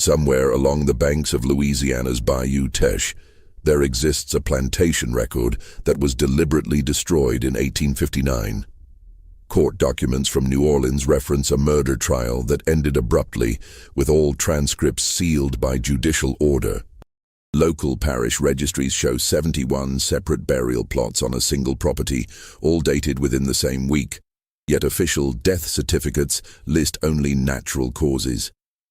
Somewhere along the banks of Louisiana's Bayou Teche, there exists a plantation record that was deliberately destroyed in 1859. Court documents from New Orleans reference a murder trial that ended abruptly, with all transcripts sealed by judicial order. Local parish registries show 71 separate burial plots on a single property, all dated within the same week, yet official death certificates list only natural causes.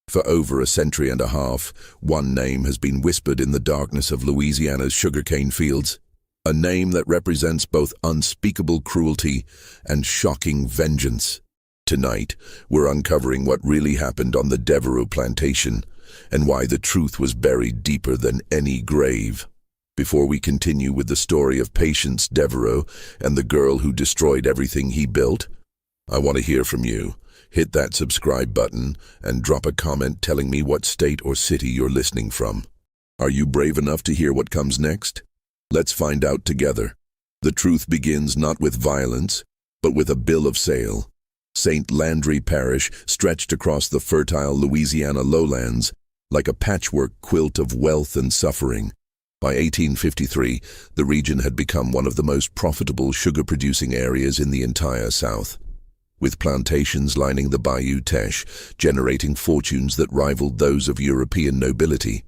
For over a century and a half, one name has been whispered in the darkness of Louisiana's sugarcane fields, a name that represents both unspeakable cruelty and shocking vengeance. Tonight, we're uncovering what really happened on the Devereaux Plantation, and why the truth was buried deeper than any grave. Before we continue with the story of Patience Devereaux and the girl who destroyed everything he built, I want to hear from you. Hit that subscribe button and drop a comment telling me what state or city you're listening from. Are you brave enough to hear what comes next? Let's find out together. The truth begins not with violence, but with a bill of sale. St. Landry Parish stretched across the fertile Louisiana lowlands like a patchwork quilt of wealth and suffering. By 1853, the region had become one of the most profitable sugar-producing areas in the entire South, with plantations lining the Bayou Teche, generating fortunes that rivaled those of European nobility.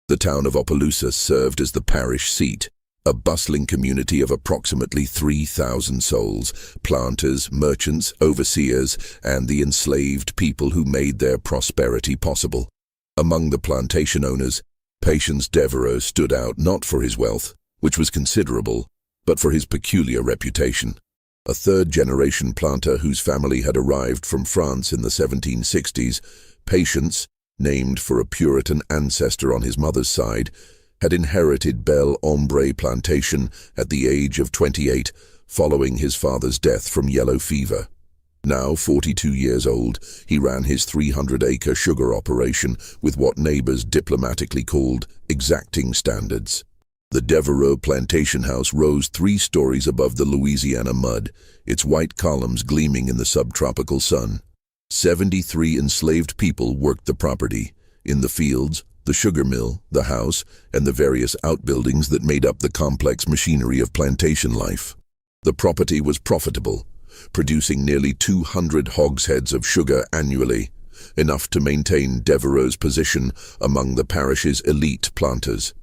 The town of Opelousas served as the parish seat, a bustling community of approximately 3,000 souls, planters, merchants, overseers, and the enslaved people who made their prosperity possible. Among the plantation owners, Patience Devereaux stood out not for his wealth, which was considerable, but for his peculiar reputation. A third-generation planter whose family had arrived from France in the 1760s, Patience, named for a Puritan ancestor on his mother's side, had inherited Bel Ombre Plantation at the age of 28, following his father's death from yellow fever. Now 42 years old, he ran his 300-acre sugar operation with what neighbors diplomatically called exacting standards. The Devereaux plantation house rose 3 stories above the Louisiana mud, its white columns gleaming in the subtropical sun. 73 enslaved people worked the property, in the fields, the sugar mill, the house, and the various outbuildings that made up the complex machinery of plantation life. The property was profitable, producing nearly 200 hogsheads of sugar annually, enough to maintain Devereaux's position among the parish's elite planters.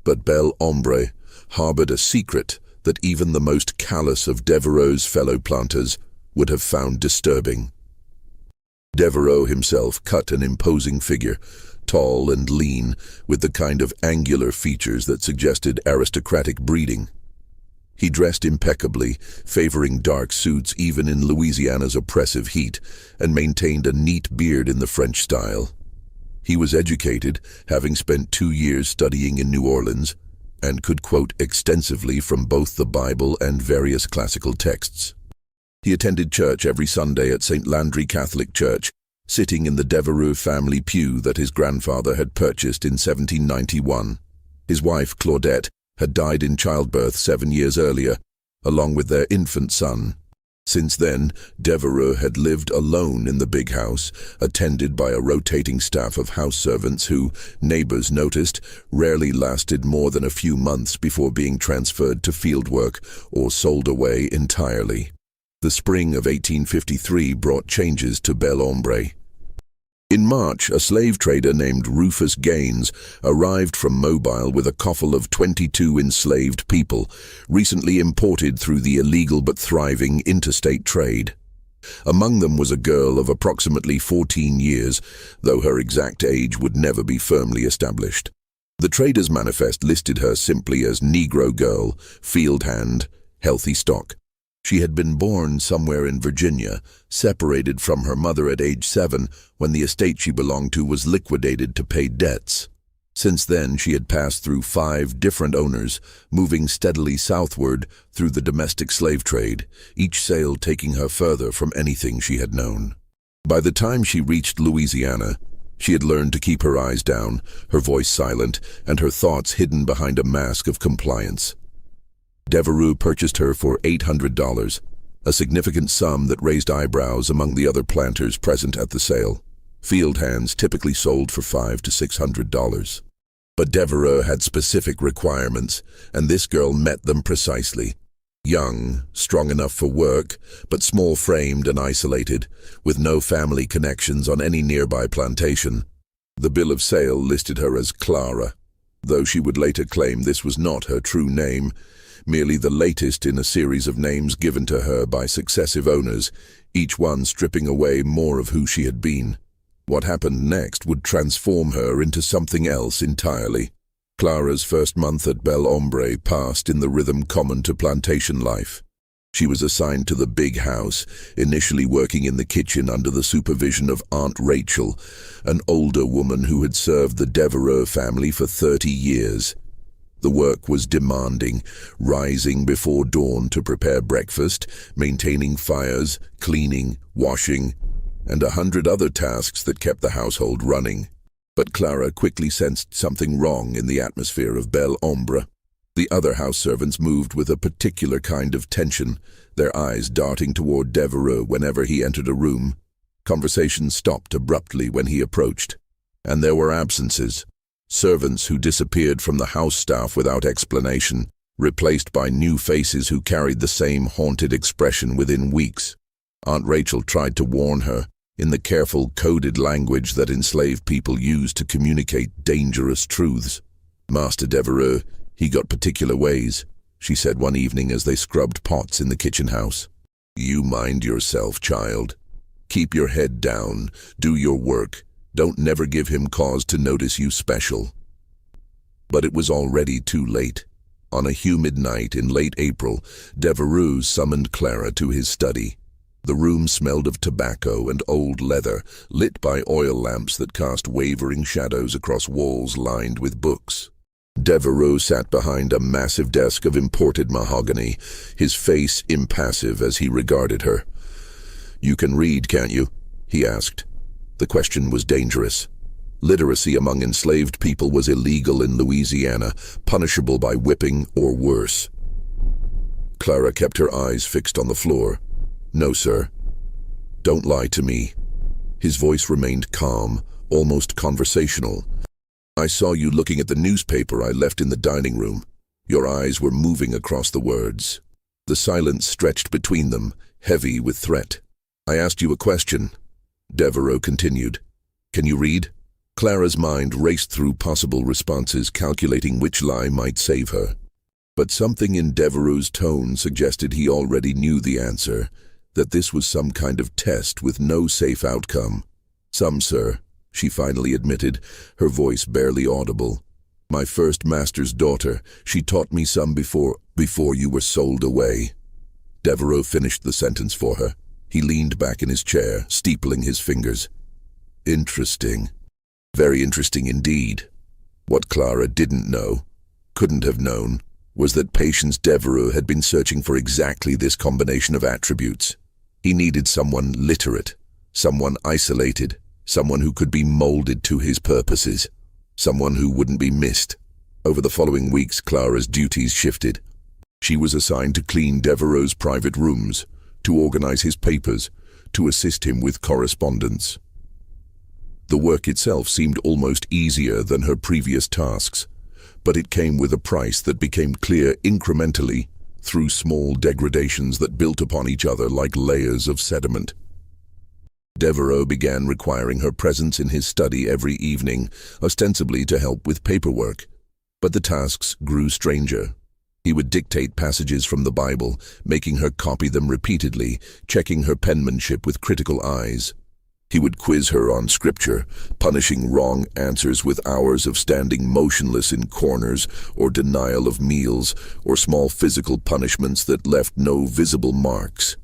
But Bel Ombre harbored a secret that even the most callous of Devereaux's fellow planters would have found disturbing. Devereaux himself cut an imposing figure, tall and lean, with the kind of angular features that suggested aristocratic breeding. He dressed impeccably, favoring dark suits even in Louisiana's oppressive heat, and maintained a neat beard in the French style. He was educated, having spent 2 years studying in New Orleans, and could quote extensively from both the Bible and various classical texts. He attended church every Sunday at St. Landry Catholic Church, sitting in the Devereaux family pew that his grandfather had purchased in 1791. His wife, Claudette, had died in childbirth 7 years earlier, along with their infant son. Since then, Devereaux had lived alone in the big house, attended by a rotating staff of house servants who, neighbors noticed, rarely lasted more than a few months before being transferred to fieldwork or sold away entirely. The spring of 1853 brought changes to Bel Ombre. In March, a slave trader named Rufus Gaines arrived from Mobile with a coffle of 22 enslaved people, recently imported through the illegal but thriving interstate trade. Among them was a girl of approximately 14 years, though her exact age would never be firmly established. The trader's manifest listed her simply as Negro girl, field hand, healthy stock. She had been born somewhere in Virginia, separated from her mother at age 7 when the estate she belonged to was liquidated to pay debts. Since then, she had passed through 5 different owners, moving steadily southward through the domestic slave trade, each sale taking her further from anything she had known. By the time she reached Louisiana, she had learned to keep her eyes down, her voice silent, and her thoughts hidden behind a mask of compliance. Devereaux purchased her for $800, a significant sum that raised eyebrows among the other planters present at the sale. Field hands typically sold for $500 to $600. But Devereux had specific requirements, and this girl met them precisely. Young, strong enough for work, but small-framed and isolated, with no family connections on any nearby plantation. The bill of sale listed her as Clara, though she would later claim this was not her true name, merely the latest in a series of names given to her by successive owners, each one stripping away more of who she had been. What happened next would transform her into something else entirely. Clara's first month at Bel Hombre passed in the rhythm common to plantation life. She was assigned to the big house, initially working in the kitchen under the supervision of Aunt Rachel, an older woman who had served the Devereux family for 30 years. The work was demanding, rising before dawn to prepare breakfast, maintaining fires, cleaning, washing, and 100 other tasks that kept the household running. But Clara quickly sensed something wrong in the atmosphere of Bel Hombre. The other house servants moved with a particular kind of tension, their eyes darting toward Devereux whenever he entered a room. Conversation stopped abruptly when he approached. And there were absences. Servants who disappeared from the house staff without explanation, replaced by new faces who carried the same haunted expression within weeks. Aunt Rachel tried to warn her, in the careful, coded language that enslaved people use to communicate dangerous truths. Master Devereux, he got particular ways, she said one evening as they scrubbed pots in the kitchen house. You mind yourself, child. Keep your head down, do your work. Don't never give him cause to notice you special. But it was already too late. On a humid night in late April, Devereux summoned Clara to his study. The room smelled of tobacco and old leather, lit by oil lamps that cast wavering shadows across walls lined with books. Devereux sat behind a massive desk of imported mahogany, his face impassive as he regarded her. You can read, can't you? He asked. The question was dangerous. Literacy among enslaved people was illegal in Louisiana, punishable by whipping or worse. Clara kept her eyes fixed on the floor. No, sir. Don't lie to me. His voice remained calm, almost conversational. I saw you looking at the newspaper I left in the dining room. Your eyes were moving across the words. The silence stretched between them, heavy with threat. I asked you a question. Devereux continued. Can you read? Clara's mind raced through possible responses, calculating which lie might save her. But something in Devereux's tone suggested he already knew the answer, that this was some kind of test with no safe outcome. Some, sir, she finally admitted, her voice barely audible. My first master's daughter, she taught me some before you were sold away. Devereux finished the sentence for her. He leaned back in his chair, steepling his fingers. Interesting. Very interesting indeed. What Clara didn't know, couldn't have known, was that Patience Devereux had been searching for exactly this combination of attributes. He needed someone literate, someone isolated, someone who could be molded to his purposes, someone who wouldn't be missed. Over the following weeks, Clara's duties shifted. She was assigned to clean Devereux's private rooms, to organize his papers, to assist him with correspondence. The work itself seemed almost easier than her previous tasks, but it came with a price that became clear incrementally through small degradations that built upon each other like layers of sediment. Devereux began requiring her presence in his study every evening, ostensibly to help with paperwork. But the tasks grew stranger. He would dictate passages from the Bible, making her copy them repeatedly, checking her penmanship with critical eyes. He would quiz her on scripture, punishing wrong answers with hours of standing motionless in corners, or denial of meals, or small physical punishments that left no visible marks.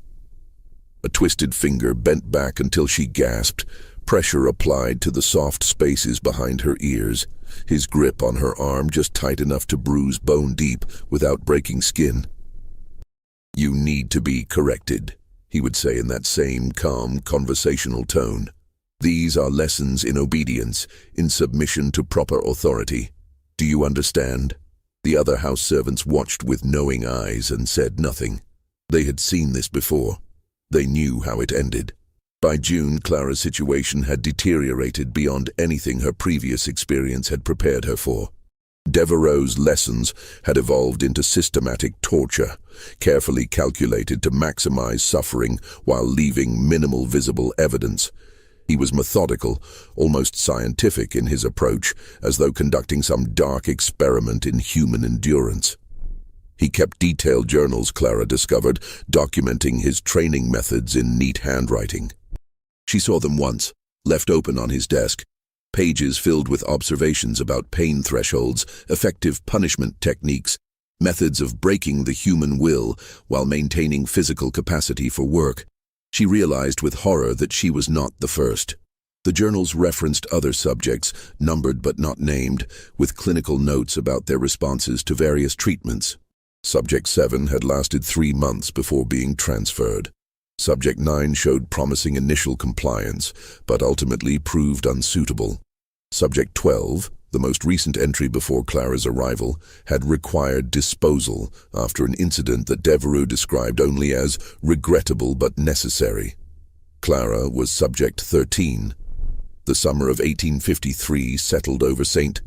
A twisted finger bent back until she gasped, pressure applied to the soft spaces behind her ears, his grip on her arm just tight enough to bruise bone deep without breaking skin. You need to be corrected, he would say in that same calm, conversational tone. These are lessons in obedience, in submission to proper authority. Do you understand? The other house servants watched with knowing eyes and said nothing. They had seen this before. They knew how it ended. By June, Clara's situation had deteriorated beyond anything her previous experience had prepared her for. Devereaux's lessons had evolved into systematic torture, carefully calculated to maximize suffering while leaving minimal visible evidence. He was methodical, almost scientific in his approach, as though conducting some dark experiment in human endurance. He kept detailed journals, Clara discovered, documenting his training methods in neat handwriting. She saw them once, left open on his desk, pages filled with observations about pain thresholds, effective punishment techniques, methods of breaking the human will while maintaining physical capacity for work. She realized with horror that she was not the first. The journals referenced other subjects, numbered but not named, with clinical notes about their responses to various treatments. Subject 7 had lasted 3 months before being transferred. Subject 9 showed promising initial compliance, but ultimately proved unsuitable. Subject 12, the most recent entry before Clara's arrival, had required disposal after an incident that Devereaux described only as regrettable but necessary. Clara was subject 13. The summer of 1853 settled over St.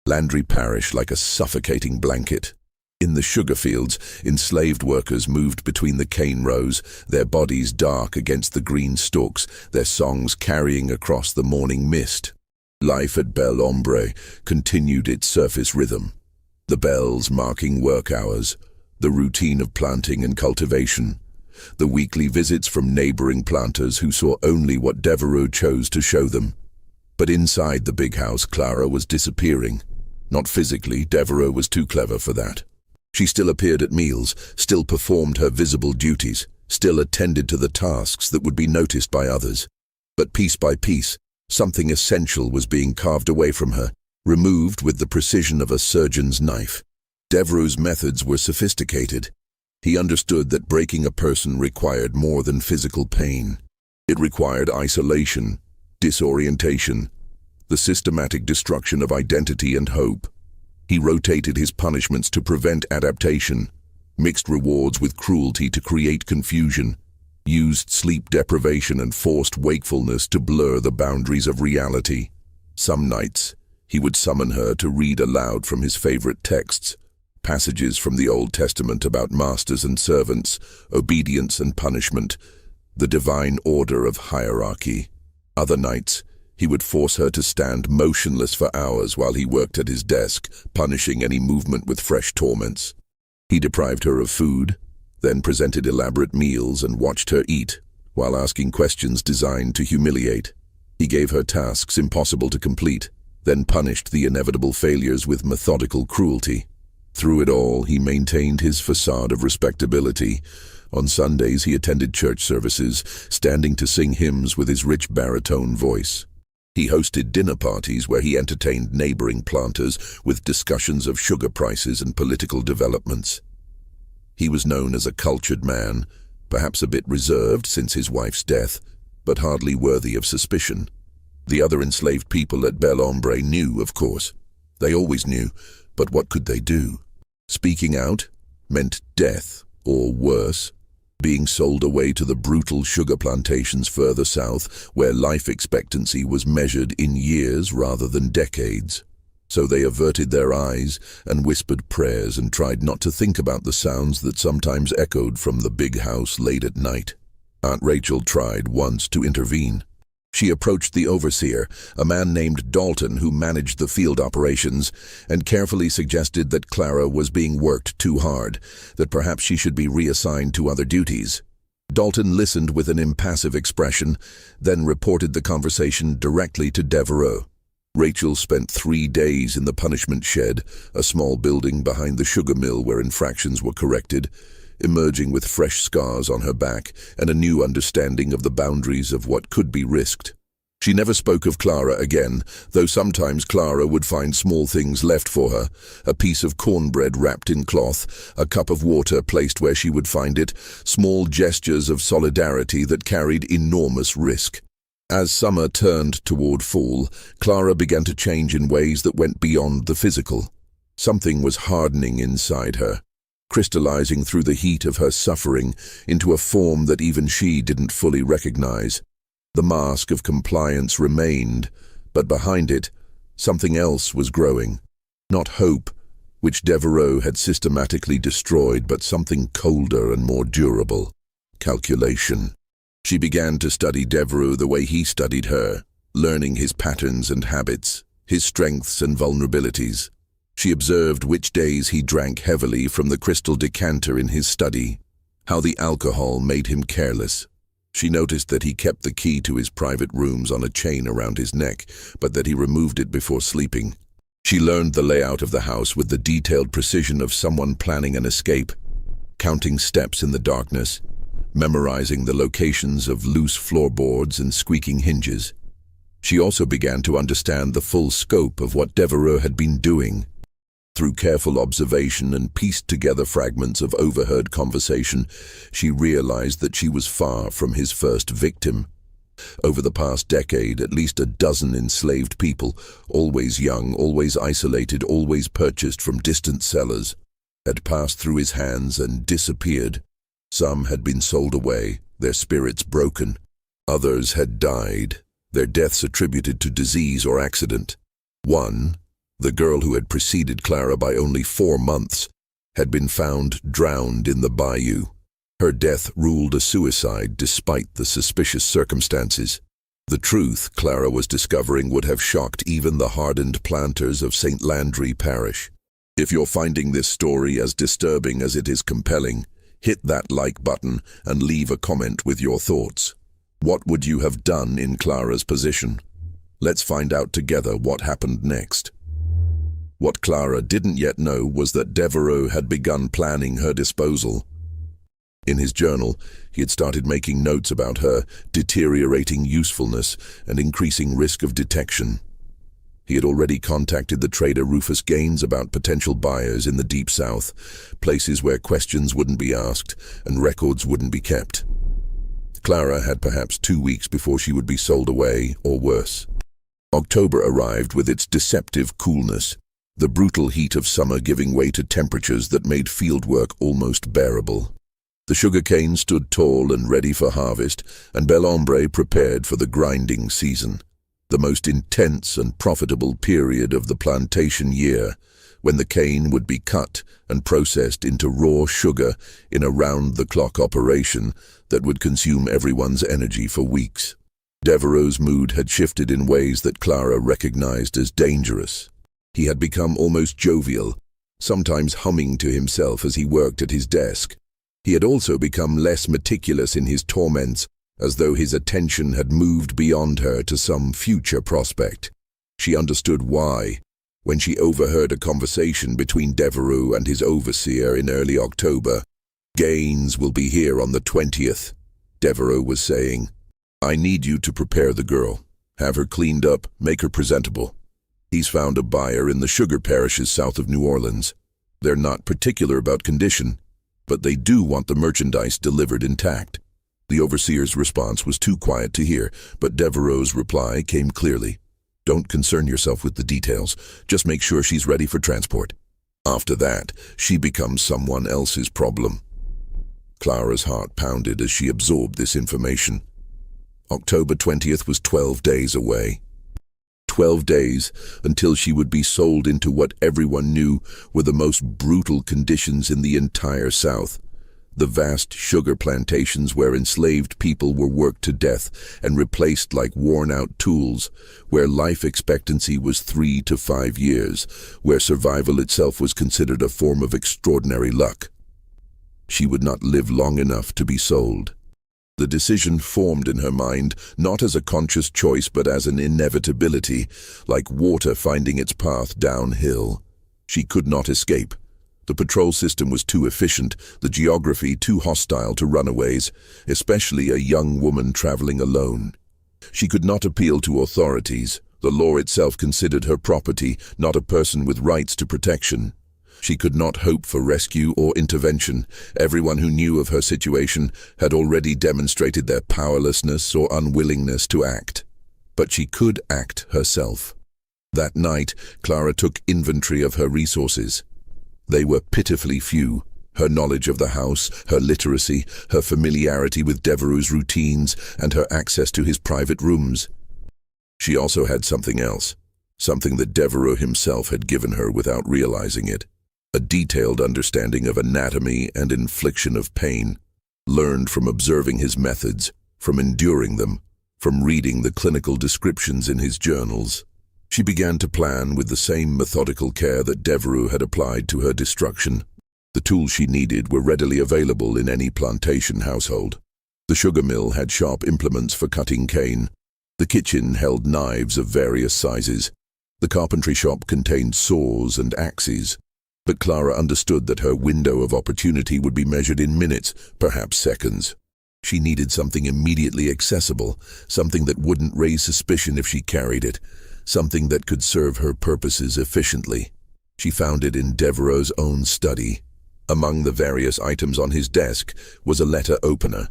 Landry Parish like a suffocating blanket. In the sugar fields, enslaved workers moved between the cane rows, their bodies dark against the green stalks, their songs carrying across the morning mist. Life at Bel Ombre continued its surface rhythm. The bells marking work hours, the routine of planting and cultivation, the weekly visits from neighboring planters who saw only what Devereaux chose to show them. But inside the big house, Clara was disappearing. Not physically, Devereaux was too clever for that. She still appeared at meals, still performed her visible duties, still attended to the tasks that would be noticed by others. But piece by piece, something essential was being carved away from her, removed with the precision of a surgeon's knife. Devereaux's methods were sophisticated. He understood that breaking a person required more than physical pain. It required isolation, disorientation, the systematic destruction of identity and hope. He rotated his punishments to prevent adaptation, mixed rewards with cruelty to create confusion, used sleep deprivation and forced wakefulness to blur the boundaries of reality. Some nights, he would summon her to read aloud from his favorite texts, passages from the Old Testament about masters and servants, obedience and punishment, the divine order of hierarchy. Other nights, he would force her to stand motionless for hours while he worked at his desk, punishing any movement with fresh torments. He deprived her of food, then presented elaborate meals and watched her eat, while asking questions designed to humiliate. He gave her tasks impossible to complete, then punished the inevitable failures with methodical cruelty. Through it all, he maintained his facade of respectability. On Sundays, he attended church services, standing to sing hymns with his rich baritone voice. He hosted dinner parties where he entertained neighboring planters with discussions of sugar prices and political developments. He was known as a cultured man, perhaps a bit reserved since his wife's death, but hardly worthy of suspicion. The other enslaved people at Bel Ombre knew, of course. They always knew, but what could they do? Speaking out meant death, or worse, being sold away to the brutal sugar plantations further south, where life expectancy was measured in years rather than decades. So they averted their eyes and whispered prayers and tried not to think about the sounds that sometimes echoed from the big house late at night. Aunt Rachel tried once to intervene. She approached the overseer, a man named Dalton who managed the field operations, and carefully suggested that Clara was being worked too hard, that perhaps she should be reassigned to other duties. Dalton listened with an impassive expression, then reported the conversation directly to Devereaux. Rachel spent 3 days in the punishment shed, a small building behind the sugar mill where infractions were corrected, emerging with fresh scars on her back and a new understanding of the boundaries of what could be risked. She never spoke of Clara again, though sometimes Clara would find small things left for her, a piece of cornbread wrapped in cloth, a cup of water placed where she would find it, small gestures of solidarity that carried enormous risk. As summer turned toward fall, Clara began to change in ways that went beyond the physical. Something was hardening inside her. crystallizing through the heat of her suffering into a form that even she didn't fully recognize. The mask of compliance remained, but behind it, something else was growing. Not hope, which Devereaux had systematically destroyed, but something colder and more durable. Calculation. She began to study Devereaux the way he studied her, learning his patterns and habits, his strengths and vulnerabilities. She observed which days he drank heavily from the crystal decanter in his study, how the alcohol made him careless. She noticed that he kept the key to his private rooms on a chain around his neck, but that he removed it before sleeping. She learned the layout of the house with the detailed precision of someone planning an escape, counting steps in the darkness, memorizing the locations of loose floorboards and squeaking hinges. She also began to understand the full scope of what Devereaux had been doing. Through careful observation and pieced together fragments of overheard conversation, she realized that she was far from his first victim. Over the past decade, at least a dozen enslaved people, always young, always isolated, always purchased from distant sellers, had passed through his hands and disappeared. Some had been sold away, their spirits broken. Others had died, their deaths attributed to disease or accident. One, the girl who had preceded Clara by only 4 months, had been found drowned in the bayou. Her death ruled a suicide despite the suspicious circumstances. The truth Clara was discovering would have shocked even the hardened planters of St. Landry Parish. If you're finding this story as disturbing as it is compelling, hit that like button and leave a comment with your thoughts. What would you have done in Clara's position? Let's find out together what happened next. What Clara didn't yet know was that Devereaux had begun planning her disposal. In his journal, he had started making notes about her deteriorating usefulness and increasing risk of detection. He had already contacted the trader Rufus Gaines about potential buyers in the Deep South, places where questions wouldn't be asked and records wouldn't be kept. Clara had perhaps 2 weeks before she would be sold away, or worse. October arrived with its deceptive coolness, the brutal heat of summer giving way to temperatures that made fieldwork almost bearable. The sugarcane stood tall and ready for harvest, and Bel Hombre prepared for the grinding season, the most intense and profitable period of the plantation year, when the cane would be cut and processed into raw sugar in a round-the-clock operation that would consume everyone's energy for weeks. Devereaux's mood had shifted in ways that Clara recognized as dangerous. He had become almost jovial, sometimes humming to himself as he worked at his desk. He had also become less meticulous in his torments, as though his attention had moved beyond her to some future prospect. She understood why, when she overheard a conversation between Devereaux and his overseer in early October. "Gaines will be here on the 20th, Devereaux was saying. "I need you to prepare the girl. Have her cleaned up, make her presentable. He's found a buyer in the sugar parishes south of New Orleans. They're not particular about condition, but they do want the merchandise delivered intact." The overseer's response was too quiet to hear, but Devereaux's reply came clearly. "Don't concern yourself with the details. Just make sure she's ready for transport. After that, she becomes someone else's problem." Clara's heart pounded as she absorbed this information. October 20th was 12 days away. 12 days until she would be sold into what everyone knew were the most brutal conditions in the entire South. The vast sugar plantations where enslaved people were worked to death and replaced like worn-out tools, where life expectancy was 3 to 5 years, where survival itself was considered a form of extraordinary luck. She would not live long enough to be sold. The decision formed in her mind, not as a conscious choice but as an inevitability, like water finding its path downhill. She could not escape. The patrol system was too efficient, the geography too hostile to runaways, especially a young woman traveling alone. She could not appeal to authorities. The law itself considered her property, not a person with rights to protection. She could not hope for rescue or intervention. Everyone who knew of her situation had already demonstrated their powerlessness or unwillingness to act. But she could act herself. That night, Clara took inventory of her resources. They were pitifully few. Her knowledge of the house, her literacy, her familiarity with Devereux's routines, and her access to his private rooms. She also had something else, something that Devereux himself had given her without realizing it. A detailed understanding of anatomy and infliction of pain, learned from observing his methods, from enduring them, from reading the clinical descriptions in his journals. She began to plan with the same methodical care that Devereux had applied to her destruction. The tools she needed were readily available in any plantation household. The sugar mill had sharp implements for cutting cane. The kitchen held knives of various sizes. The carpentry shop contained saws and axes. But Clara understood that her window of opportunity would be measured in minutes, perhaps seconds. She needed something immediately accessible, something that wouldn't raise suspicion if she carried it, something that could serve her purposes efficiently. She found it in Devereux's own study. Among the various items on his desk was a letter opener,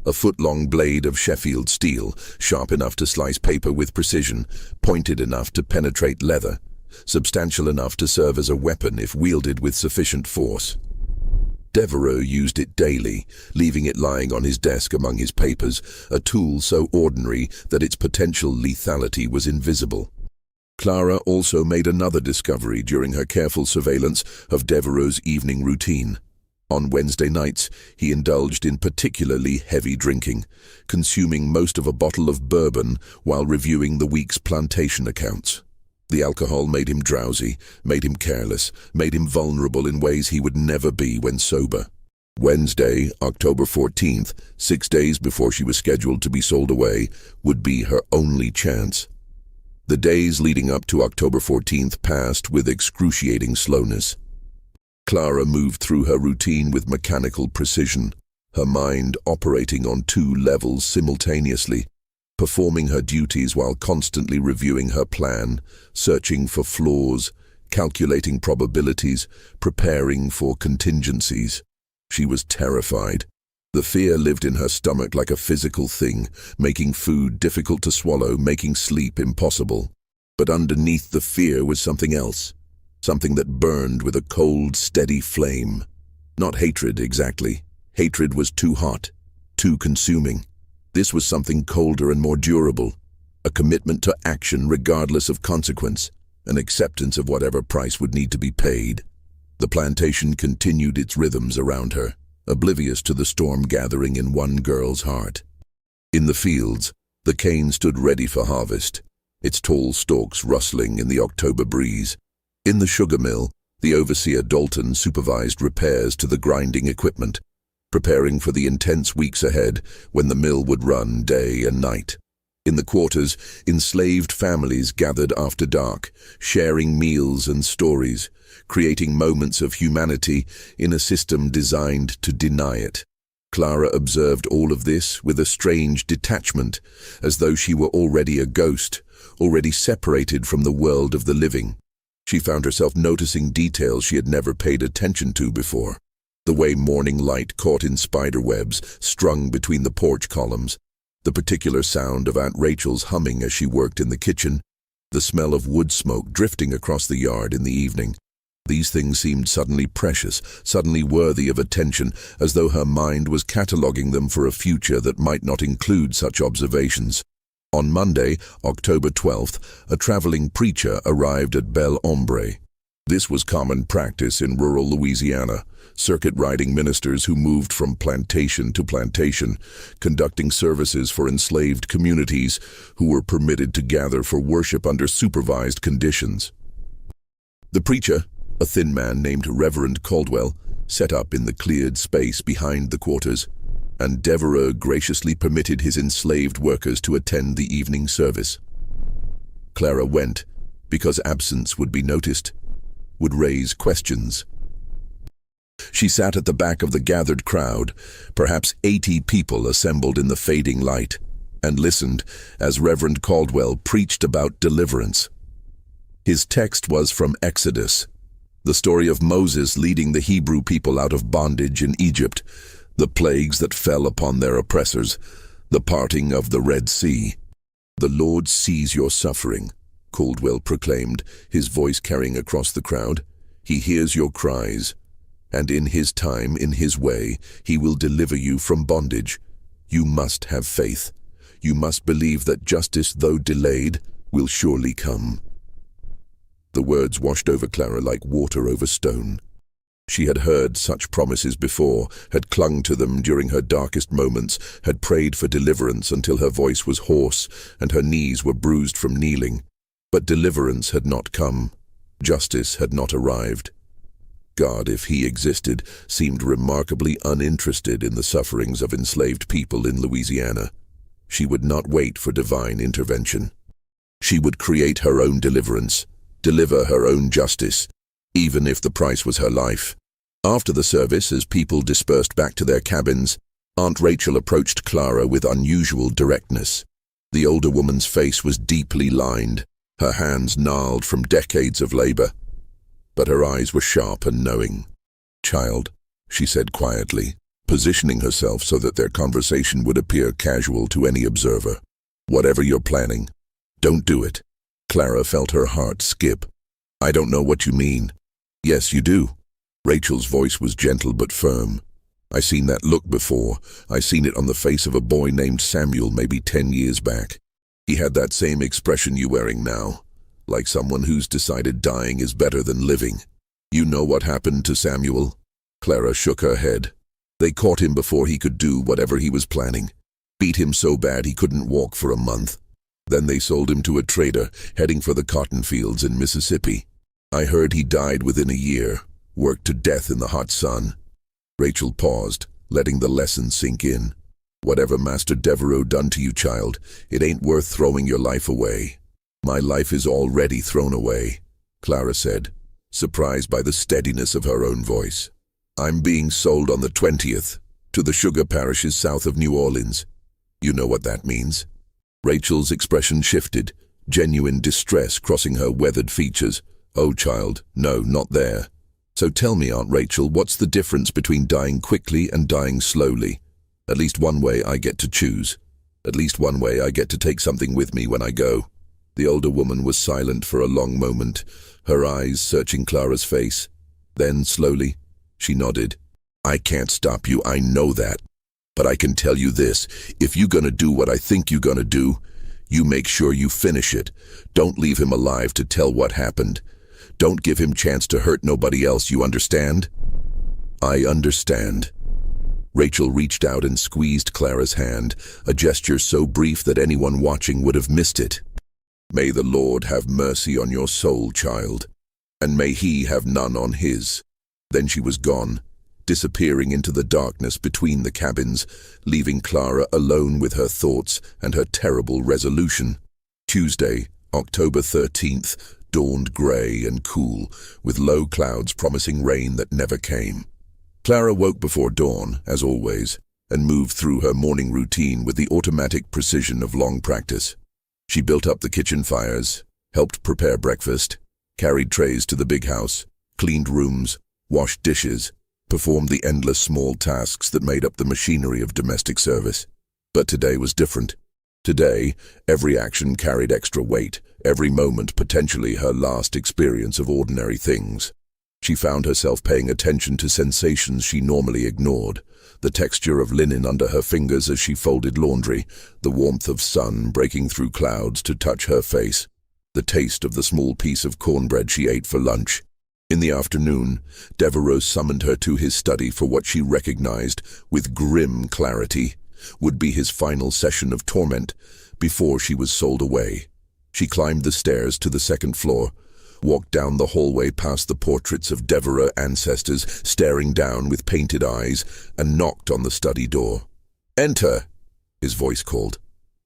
a foot-long blade of Sheffield steel, sharp enough to slice paper with precision, pointed enough to penetrate leather, substantial enough to serve as a weapon if wielded with sufficient force. Devereux used it daily, leaving it lying on his desk among his papers, a tool so ordinary that its potential lethality was invisible. Clara also made another discovery during her careful surveillance of Devereux's evening routine. On Wednesday nights, he indulged in particularly heavy drinking, consuming most of a bottle of bourbon while reviewing the week's plantation accounts. The alcohol made him drowsy, made him careless, made him vulnerable in ways he would never be when sober. Wednesday, October 14th, 6 days before she was scheduled to be sold away, would be her only chance. The days leading up to October 14th passed with excruciating slowness. Clara moved through her routine with mechanical precision, her mind operating on 2 levels simultaneously, performing her duties while constantly reviewing her plan, searching for flaws, calculating probabilities, preparing for contingencies. She was terrified. The fear lived in her stomach like a physical thing, making food difficult to swallow, making sleep impossible. But underneath the fear was something else, something that burned with a cold, steady flame. Not hatred, exactly. Hatred was too hot, too consuming. This was something colder and more durable, a commitment to action regardless of consequence, an acceptance of whatever price would need to be paid. The plantation continued its rhythms around her, oblivious to the storm gathering in one girl's heart. In the fields, the cane stood ready for harvest, its tall stalks rustling in the October breeze. In the sugar mill, the overseer Dalton supervised repairs to the grinding equipment, preparing for the intense weeks ahead when the mill would run day and night. In the quarters, enslaved families gathered after dark, sharing meals and stories, creating moments of humanity in a system designed to deny it. Clara observed all of this with a strange detachment, as though she were already a ghost, already separated from the world of the living. She found herself noticing details she had never paid attention to before. The way morning light caught in spider webs strung between the porch columns, the particular sound of Aunt Rachel's humming as she worked in the kitchen, the smell of wood smoke drifting across the yard in the evening. These things seemed suddenly precious, suddenly worthy of attention, as though her mind was cataloguing them for a future that might not include such observations. On Monday, October 12th, a traveling preacher arrived at Bel Ombre. This was common practice in rural Louisiana, circuit-riding ministers who moved from plantation to plantation, conducting services for enslaved communities who were permitted to gather for worship under supervised conditions. The preacher, a thin man named Reverend Caldwell, set up in the cleared space behind the quarters, and Devereux graciously permitted his enslaved workers to attend the evening service. Clara went, because absence would be noticed, would raise questions. She sat at the back of the gathered crowd, perhaps 80 people assembled in the fading light, and listened as Reverend Caldwell preached about deliverance. His text was from Exodus, the story of Moses leading the Hebrew people out of bondage in Egypt, the plagues that fell upon their oppressors, the parting of the Red Sea. "The Lord sees your suffering," Caldwell proclaimed, his voice carrying across the crowd. "He hears your cries. And in his time, in his way, he will deliver you from bondage. You must have faith. You must believe that justice, though delayed, will surely come." The words washed over Clara like water over stone. She had heard such promises before, had clung to them during her darkest moments, had prayed for deliverance until her voice was hoarse and her knees were bruised from kneeling. But deliverance had not come. Justice had not arrived. God, if he existed, seemed remarkably uninterested in the sufferings of enslaved people in Louisiana. She would not wait for divine intervention. She would create her own deliverance, deliver her own justice, even if the price was her life. After the service, as people dispersed back to their cabins, Aunt Rachel approached Clara with unusual directness. The older woman's face was deeply lined, her hands gnarled from decades of labor, but her eyes were sharp and knowing. "Child," she said quietly, positioning herself so that their conversation would appear casual to any observer. "Whatever you're planning, don't do it." Clara felt her heart skip. "I don't know what you mean." "Yes, you do." Rachel's voice was gentle but firm. "I seen that look before. I seen it on the face of a boy named Samuel maybe 10 years back. He had that same expression you're wearing now, like someone who's decided dying is better than living. You know what happened to Samuel?" Clara shook her head. "They caught him before he could do whatever he was planning. Beat him so bad he couldn't walk for a month. Then they sold him to a trader heading for the cotton fields in Mississippi. I heard he died within a year, worked to death in the hot sun." Rachel paused, letting the lesson sink in. "Whatever Master Devereaux done to you, child, it ain't worth throwing your life away." "My life is already thrown away," Clara said, surprised by the steadiness of her own voice. "I'm being sold on the 20th, to the sugar parishes south of New Orleans. You know what that means." Rachel's expression shifted, genuine distress crossing her weathered features. "Oh, child, no, not there. So tell me, Aunt Rachel, what's the difference between dying quickly and dying slowly? At least one way I get to choose. At least one way I get to take something with me when I go." The older woman was silent for a long moment, her eyes searching Clara's face. Then, slowly, she nodded. "I can't stop you, I know that. But I can tell you this, if you're gonna do what I think you're gonna do, you make sure you finish it. Don't leave him alive to tell what happened. Don't give him chance to hurt nobody else, you understand?" "I understand." Rachel reached out and squeezed Clara's hand, a gesture so brief that anyone watching would have missed it. "May the Lord have mercy on your soul, child, and may he have none on his." Then she was gone, disappearing into the darkness between the cabins, leaving Clara alone with her thoughts and her terrible resolution. Tuesday, October 13th, dawned grey and cool, with low clouds promising rain that never came. Clara woke before dawn, as always, and moved through her morning routine with the automatic precision of long practice. She built up the kitchen fires, helped prepare breakfast, carried trays to the big house, cleaned rooms, washed dishes, performed the endless small tasks that made up the machinery of domestic service. But today was different. Today, every action carried extra weight, every moment potentially her last experience of ordinary things. She found herself paying attention to sensations she normally ignored, the texture of linen under her fingers as she folded laundry, the warmth of sun breaking through clouds to touch her face, the taste of the small piece of cornbread she ate for lunch. In the afternoon, Devereaux summoned her to his study for what she recognized, with grim clarity, would be his final session of torment before she was sold away. She climbed the stairs to the second floor, walked down the hallway past the portraits of Devereaux ancestors staring down with painted eyes, and knocked on the study door. "Enter," his voice called.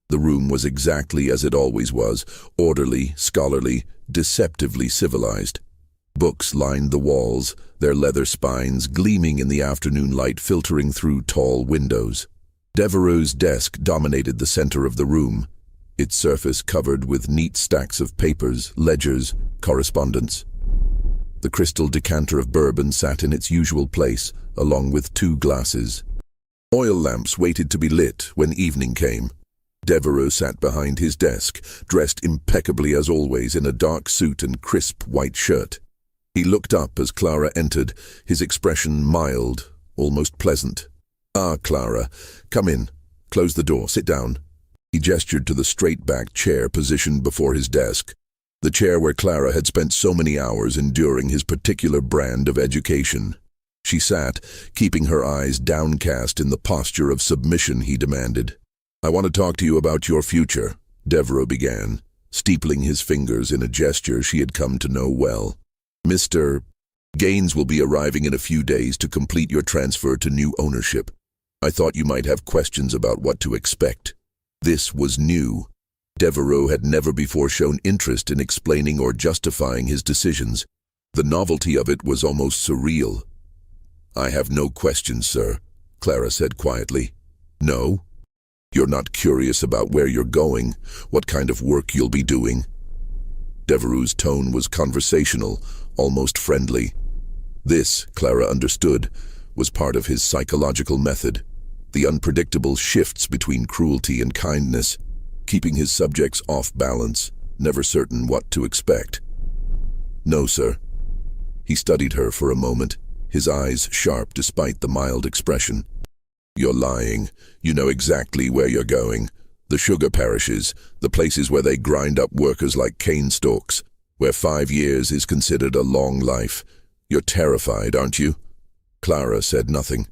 The room was exactly as it always was, orderly, scholarly, deceptively civilized. Books lined the walls, their leather spines gleaming in the afternoon light filtering through tall windows. Devereaux's desk dominated the center of the room, its surface covered with neat stacks of papers, ledgers, correspondence. The crystal decanter of bourbon sat in its usual place, along with 2 glasses. Oil lamps waited to be lit when evening came. Devereaux sat behind his desk, dressed impeccably as always in a dark suit and crisp white shirt. He looked up as Clara entered, his expression mild, almost pleasant. "Ah, Clara, come in. Close the door, sit down." He gestured to the straight-backed chair positioned before his desk, the chair where Clara had spent so many hours enduring his particular brand of education. She sat, keeping her eyes downcast in the posture of submission he demanded. "I want to talk to you about your future," Devereux began, steepling his fingers in a gesture she had come to know well. "Mr. Gaines will be arriving in a few days to complete your transfer to new ownership. I thought you might have questions about what to expect." This was new. Devereux had never before shown interest in explaining or justifying his decisions. The novelty of it was almost surreal. "I have no questions, sir," Clara said quietly. "No? You're not curious about where you're going, what kind of work you'll be doing?" Devereux's tone was conversational, almost friendly. This, Clara understood, was part of his psychological method, the unpredictable shifts between cruelty and kindness, keeping his subjects off balance, never certain what to expect. "No, sir." He studied her for a moment, his eyes sharp despite the mild expression. "You're lying. You know exactly where you're going. The sugar parishes, the places where they grind up workers like cane stalks, where 5 years is considered a long life. You're terrified, aren't you?" Clara said nothing.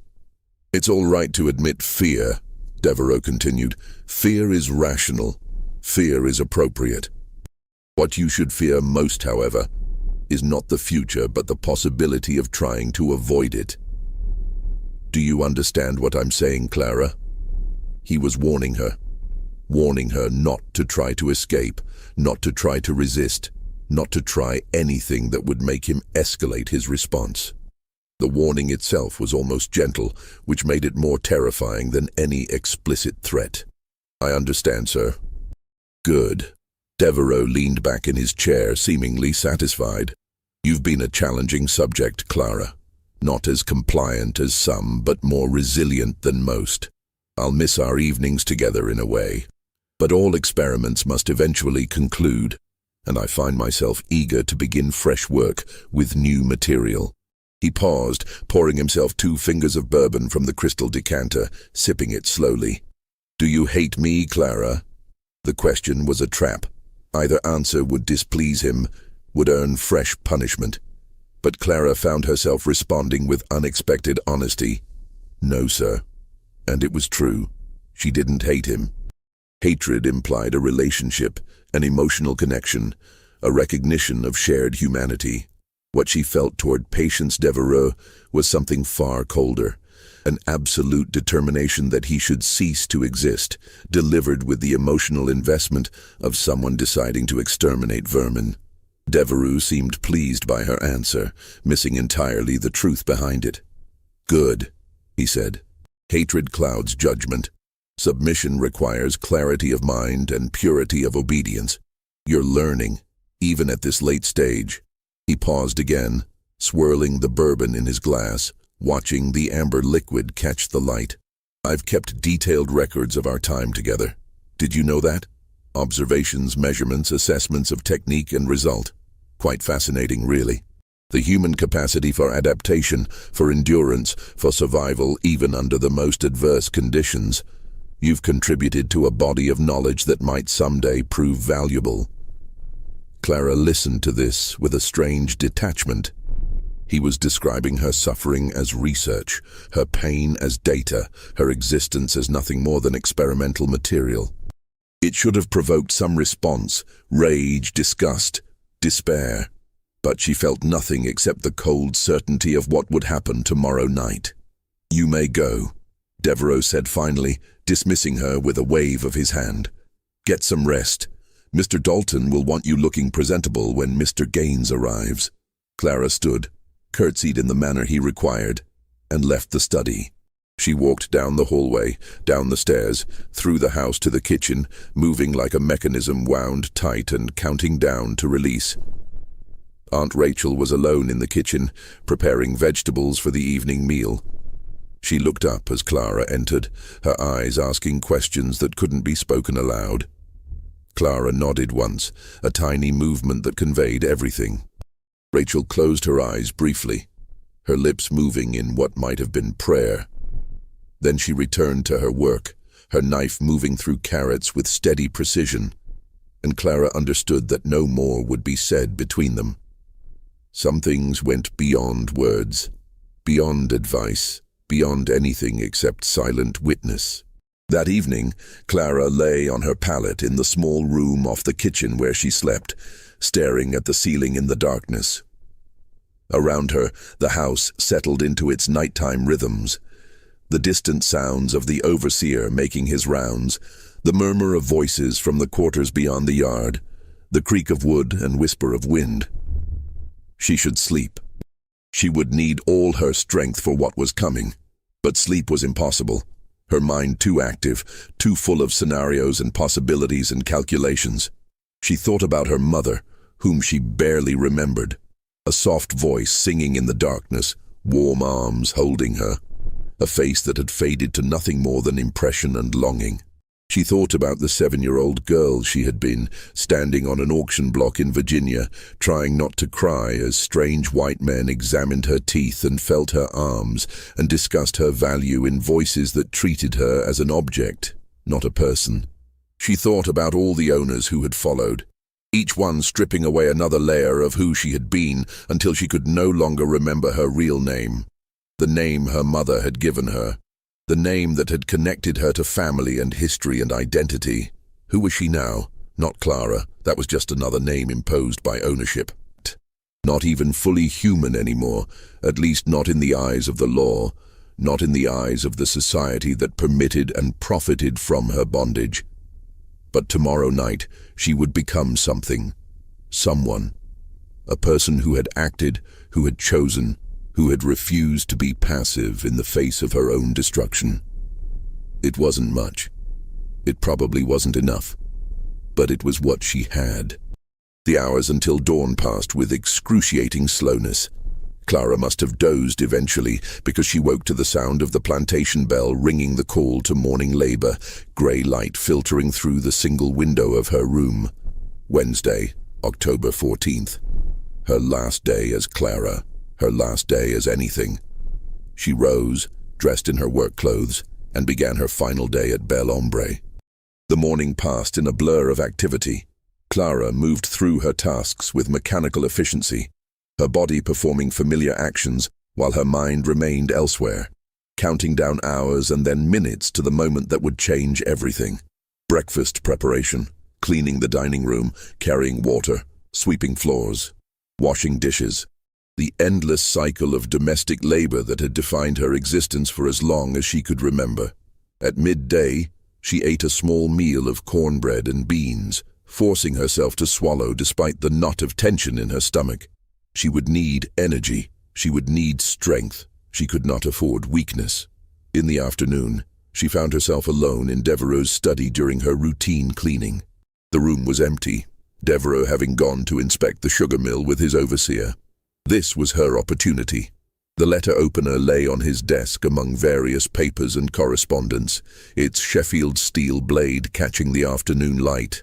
"It's all right to admit fear," Devereux continued. "Fear is rational. Fear is appropriate. What you should fear most, however, is not the future but the possibility of trying to avoid it. Do you understand what I'm saying, Clara?" He was warning her not to try to escape, not to try to resist, not to try anything that would make him escalate his response. The warning itself was almost gentle, which made it more terrifying than any explicit threat. "I understand, sir." "Good." Devereux leaned back in his chair, seemingly satisfied. "You've been a challenging subject, Clara. Not as compliant as some, but more resilient than most. I'll miss our evenings together in a way. But all experiments must eventually conclude, and I find myself eager to begin fresh work with new material." He paused, pouring himself 2 fingers of bourbon from the crystal decanter, sipping it slowly. "Do you hate me, Clara?" The question was a trap. Either answer would displease him, would earn fresh punishment. But Clara found herself responding with unexpected honesty. "No, sir." And it was true. She didn't hate him. Hatred implied a relationship, an emotional connection, a recognition of shared humanity. What she felt toward Patience Devereux was something far colder, an absolute determination that he should cease to exist, delivered with the emotional investment of someone deciding to exterminate vermin. Devereux seemed pleased by her answer, missing entirely the truth behind it. "Good," he said. "Hatred clouds judgment. Submission requires clarity of mind and purity of obedience. You're learning, even at this late stage." He paused again, swirling the bourbon in his glass, watching the amber liquid catch the light. "I've kept detailed records of our time together. Did you know that? Observations, measurements, assessments of technique and result. Quite fascinating, really. The human capacity for adaptation, for endurance, for survival even under the most adverse conditions. You've contributed to a body of knowledge that might someday prove valuable." Clara listened to this with a strange detachment. He was describing her suffering as research, her pain as data, her existence as nothing more than experimental material. It should have provoked some response, rage, disgust, despair. But she felt nothing except the cold certainty of what would happen tomorrow night. "You may go," Devereux said finally, dismissing her with a wave of his hand. "Get some rest. Mr. Dalton will want you looking presentable when Mr. Gaines arrives." Clara stood, curtsied in the manner he required, and left the study. She walked down the hallway, down the stairs, through the house to the kitchen, moving like a mechanism wound tight and counting down to release. Aunt Rachel was alone in the kitchen, preparing vegetables for the evening meal. She looked up as Clara entered, her eyes asking questions that couldn't be spoken aloud. Clara nodded once, a tiny movement that conveyed everything. Rachel closed her eyes briefly, her lips moving in what might have been prayer. Then she returned to her work, her knife moving through carrots with steady precision, and Clara understood that no more would be said between them. Some things went beyond words, beyond advice, beyond anything except silent witness. That evening, Clara lay on her pallet in the small room off the kitchen where she slept, staring at the ceiling in the darkness. Around her, the house settled into its nighttime rhythms. The distant sounds of the overseer making his rounds, the murmur of voices from the quarters beyond the yard, the creak of wood and whisper of wind. She should sleep. She would need all her strength for what was coming, but sleep was impossible. Her mind too active, too full of scenarios and possibilities and calculations. She thought about her mother, whom she barely remembered. A soft voice singing in the darkness, warm arms holding her. A face that had faded to nothing more than impression and longing. She thought about the 7-year-old girl she had been, standing on an auction block in Virginia, trying not to cry as strange white men examined her teeth and felt her arms and discussed her value in voices that treated her as an object, not a person. She thought about all the owners who had followed, each one stripping away another layer of who she had been until she could no longer remember her real name, the name her mother had given her. The name that had connected her to family and history and identity. Who was she now? Not Clara. That was just another name imposed by ownership. Not even fully human anymore, at least not in the eyes of the law, not in the eyes of the society that permitted and profited from her bondage. But tomorrow night, she would become something. Someone. A person who had acted, who had chosen, who had refused to be passive in the face of her own destruction. It wasn't much. It probably wasn't enough. But it was what she had. The hours until dawn passed with excruciating slowness. Clara must have dozed eventually because she woke to the sound of the plantation bell ringing the call to morning labor, grey light filtering through the single window of her room. Wednesday, October 14th. Her last day as Clara. Her last day as anything. She rose, dressed in her work clothes, and began her final day at Bel Hombre. The morning passed in a blur of activity. Clara moved through her tasks with mechanical efficiency, her body performing familiar actions while her mind remained elsewhere, counting down hours and then minutes to the moment that would change everything. Breakfast preparation, cleaning the dining room, carrying water, sweeping floors, washing dishes. The endless cycle of domestic labor that had defined her existence for as long as she could remember. At midday, she ate a small meal of cornbread and beans, forcing herself to swallow despite the knot of tension in her stomach. She would need energy. She would need strength. She could not afford weakness. In the afternoon, she found herself alone in Devereaux's study during her routine cleaning. The room was empty, Devereaux having gone to inspect the sugar mill with his overseer. This was her opportunity. The letter opener lay on his desk among various papers and correspondence, its Sheffield steel blade catching the afternoon light.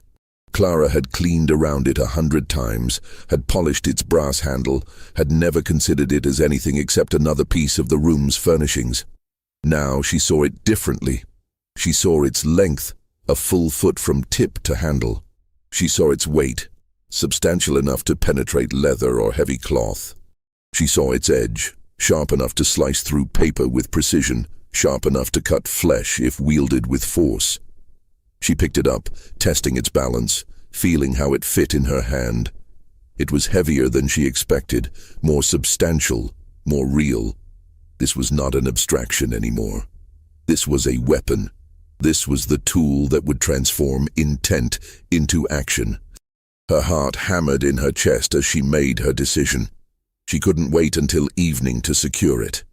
Clara had cleaned around it 100 times, had polished its brass handle, had never considered it as anything except another piece of the room's furnishings. Now she saw it differently. She saw its length, a full foot from tip to handle. She saw its weight, substantial enough to penetrate leather or heavy cloth. She saw its edge, sharp enough to slice through paper with precision, sharp enough to cut flesh if wielded with force. She picked it up, testing its balance, feeling how it fit in her hand. It was heavier than she expected, more substantial, more real. This was not an abstraction anymore. This was a weapon. This was the tool that would transform intent into action. Her heart hammered in her chest as she made her decision. She couldn't wait until evening to secure it.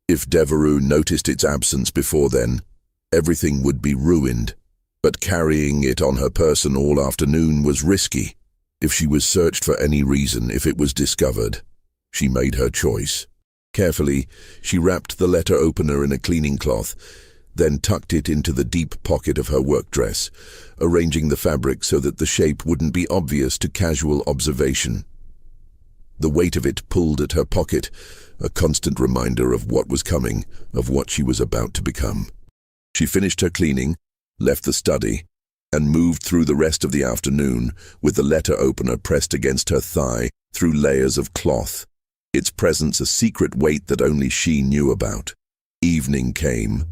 If Devereaux noticed its absence before then, everything would be ruined. But carrying it on her person all afternoon was risky. If she was searched for any reason, if it was discovered, she made her choice. Carefully, she wrapped the letter opener in a cleaning cloth, then tucked it into the deep pocket of her work dress, arranging the fabric so that the shape wouldn't be obvious to casual observation. The weight of it pulled at her pocket, a constant reminder of what was coming, of what she was about to become. She finished her cleaning, left the study, and moved through the rest of the afternoon with the letter opener pressed against her thigh through layers of cloth, its presence a secret weight that only she knew about. Evening came.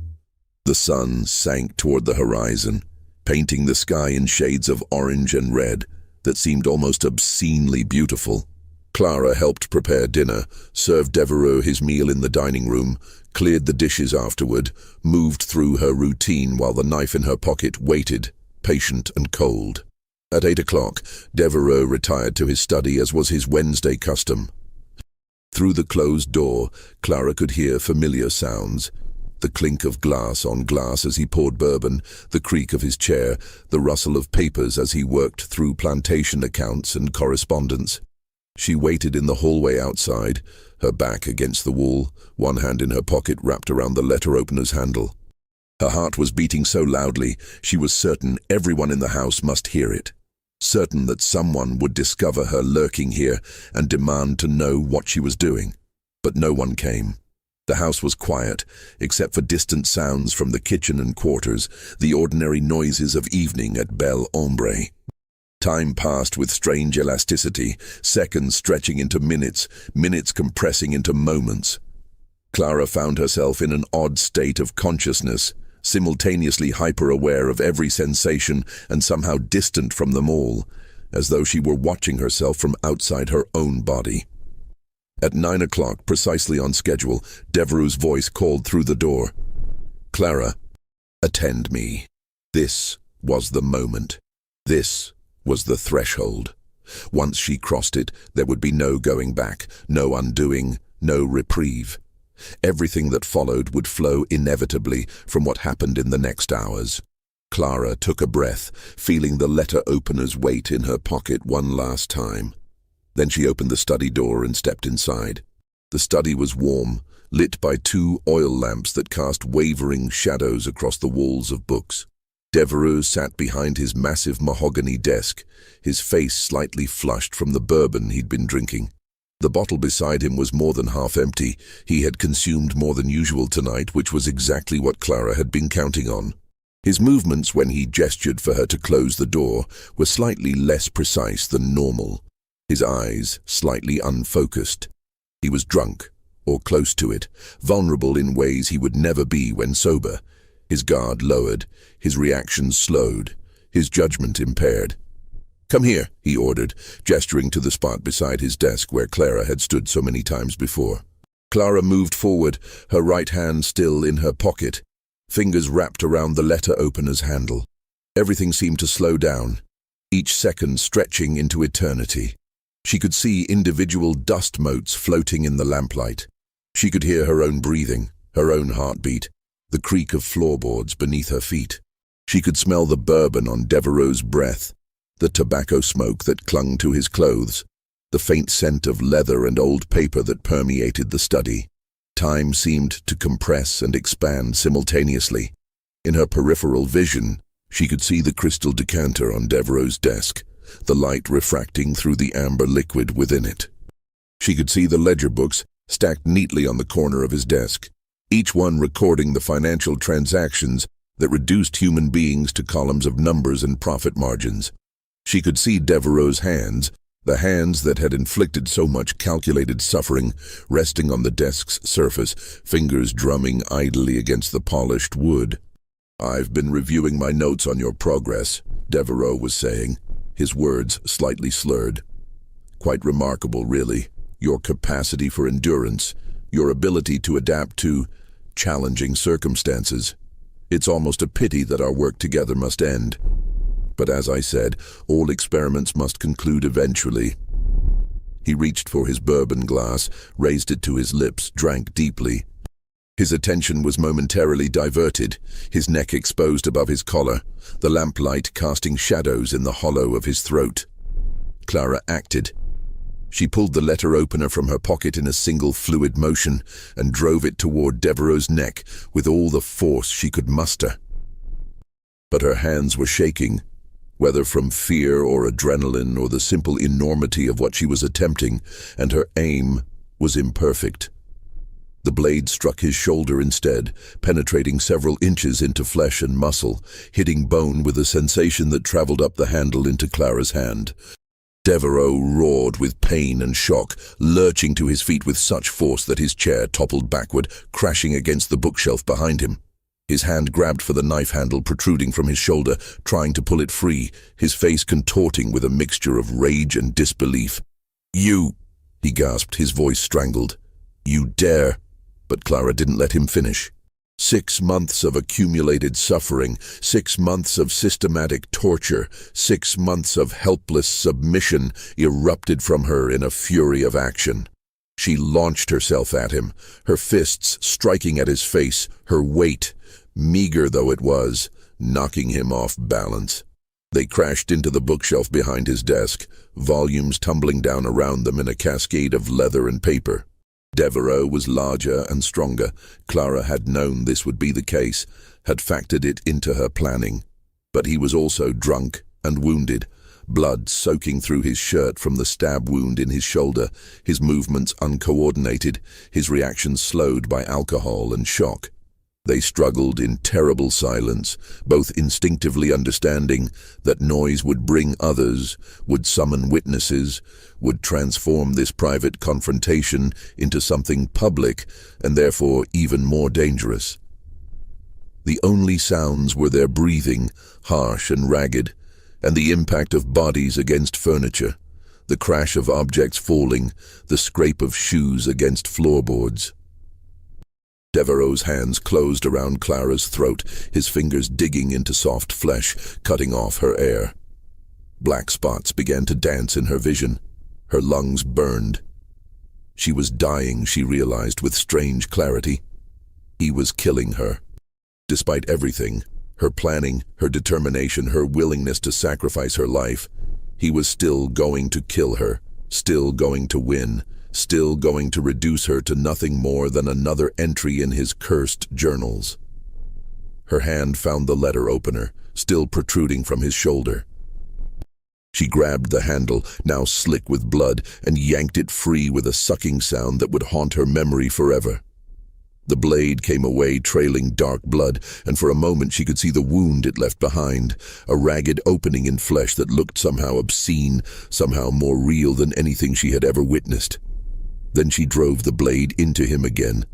The sun sank toward the horizon, painting the sky in shades of orange and red that seemed almost obscenely beautiful. Clara helped prepare dinner, served Devereux his meal in the dining room, cleared the dishes afterward, moved through her routine while the knife in her pocket waited, patient and cold. At 8 o'clock, Devereux retired to his study as was his Wednesday custom. Through the closed door, Clara could hear familiar sounds. The clink of glass on glass as he poured bourbon, the creak of his chair, the rustle of papers as he worked through plantation accounts and correspondence. She waited in the hallway outside, her back against the wall, one hand in her pocket wrapped around the letter opener's handle. Her heart was beating so loudly, she was certain everyone in the house must hear it. Certain that someone would discover her lurking here and demand to know what she was doing. But no one came. The house was quiet, except for distant sounds from the kitchen and quarters, the ordinary noises of evening at Belle Ombre. Time passed with strange elasticity, seconds stretching into minutes, minutes compressing into moments. Clara found herself in an odd state of consciousness, simultaneously hyper-aware of every sensation and somehow distant from them all, as though she were watching herself from outside her own body. At 9 o'clock, precisely on schedule, Devereux's voice called through the door. "Clara, attend me." This was the moment. This was the threshold. Once she crossed it, there would be no going back, no undoing, no reprieve. Everything that followed would flow inevitably from what happened in the next hours. Clara took a breath, feeling the letter opener's weight in her pocket one last time. Then she opened the study door and stepped inside. The study was warm, lit by 2 oil lamps that cast wavering shadows across the walls of books. Devereux sat behind his massive mahogany desk, his face slightly flushed from the bourbon he'd been drinking. The bottle beside him was more than half empty. He had consumed more than usual tonight, which was exactly what Clara had been counting on. His movements when he gestured for her to close the door were slightly less precise than normal. His eyes slightly unfocused. He was drunk, or close to it, vulnerable in ways he would never be when sober. His guard lowered, his reactions slowed, his judgment impaired. "Come here," he ordered, gesturing to the spot beside his desk where Clara had stood so many times before. Clara moved forward, her right hand still in her pocket, fingers wrapped around the letter opener's handle. Everything seemed to slow down, each second stretching into eternity. She could see individual dust motes floating in the lamplight. She could hear her own breathing, her own heartbeat, the creak of floorboards beneath her feet. She could smell the bourbon on Devereux's breath, the tobacco smoke that clung to his clothes, the faint scent of leather and old paper that permeated the study. Time seemed to compress and expand simultaneously. In her peripheral vision, she could see the crystal decanter on Devereux's desk, the light refracting through the amber liquid within it. She could see the ledger books stacked neatly on the corner of his desk, each one recording the financial transactions that reduced human beings to columns of numbers and profit margins. She could see Devereux's hands, the hands that had inflicted so much calculated suffering, resting on the desk's surface, fingers drumming idly against the polished wood. "I've been reviewing my notes on your progress," Devereux was saying, his words slightly slurred. "Quite remarkable, really. Your capacity for endurance, your ability to adapt to challenging circumstances. It's almost a pity that our work together must end. But as I said, all experiments must conclude eventually." He reached for his bourbon glass, raised it to his lips, drank deeply. His attention was momentarily diverted, his neck exposed above his collar, the lamplight casting shadows in the hollow of his throat. Clara acted. She pulled the letter opener from her pocket in a single fluid motion and drove it toward Devereux's neck with all the force she could muster. But her hands were shaking. whether from fear or adrenaline or the simple enormity of what she was attempting, and her aim was imperfect. The blade struck his shoulder instead, penetrating several inches into flesh and muscle, hitting bone with a sensation that traveled up the handle into Clara's hand. Devereaux roared with pain and shock, lurching to his feet with such force that his chair toppled backward, crashing against the bookshelf behind him. His hand grabbed for the knife handle protruding from his shoulder, trying to pull it free, his face contorting with a mixture of rage and disbelief. "You," he gasped, his voice strangled. "You dare." But Clara didn't let him finish. 6 months of accumulated suffering, 6 months of systematic torture, 6 months of helpless submission erupted from her in a fury of action. She launched herself at him, her fists striking at his face, her weight, meager though it was, knocking him off balance. They crashed into the bookshelf behind his desk, volumes tumbling down around them in a cascade of leather and paper. Devereaux was larger and stronger. Clara had known this would be the case, had factored it into her planning. But he was also drunk and wounded, blood soaking through his shirt from the stab wound in his shoulder, his movements uncoordinated, his reactions slowed by alcohol and shock. They struggled in terrible silence, both instinctively understanding that noise would bring others, would summon witnesses, would transform this private confrontation into something public and therefore even more dangerous. The only sounds were their breathing, harsh and ragged, and the impact of bodies against furniture, the crash of objects falling, the scrape of shoes against floorboards. Devereaux's hands closed around Clara's throat, his fingers digging into soft flesh, cutting off her air. Black spots began to dance in her vision. Her lungs burned. She was dying, she realized with strange clarity. He was killing her. Despite everything, her planning, her determination, her willingness to sacrifice her life, he was still going to kill her, still going to win, still going to reduce her to nothing more than another entry in his cursed journals. Her hand found the letter opener, still protruding from his shoulder. She grabbed the handle, now slick with blood, and yanked it free with a sucking sound that would haunt her memory forever. The blade came away trailing dark blood, and for a moment she could see the wound it left behind, a ragged opening in flesh that looked somehow obscene, somehow more real than anything she had ever witnessed. Then she drove the blade into him again,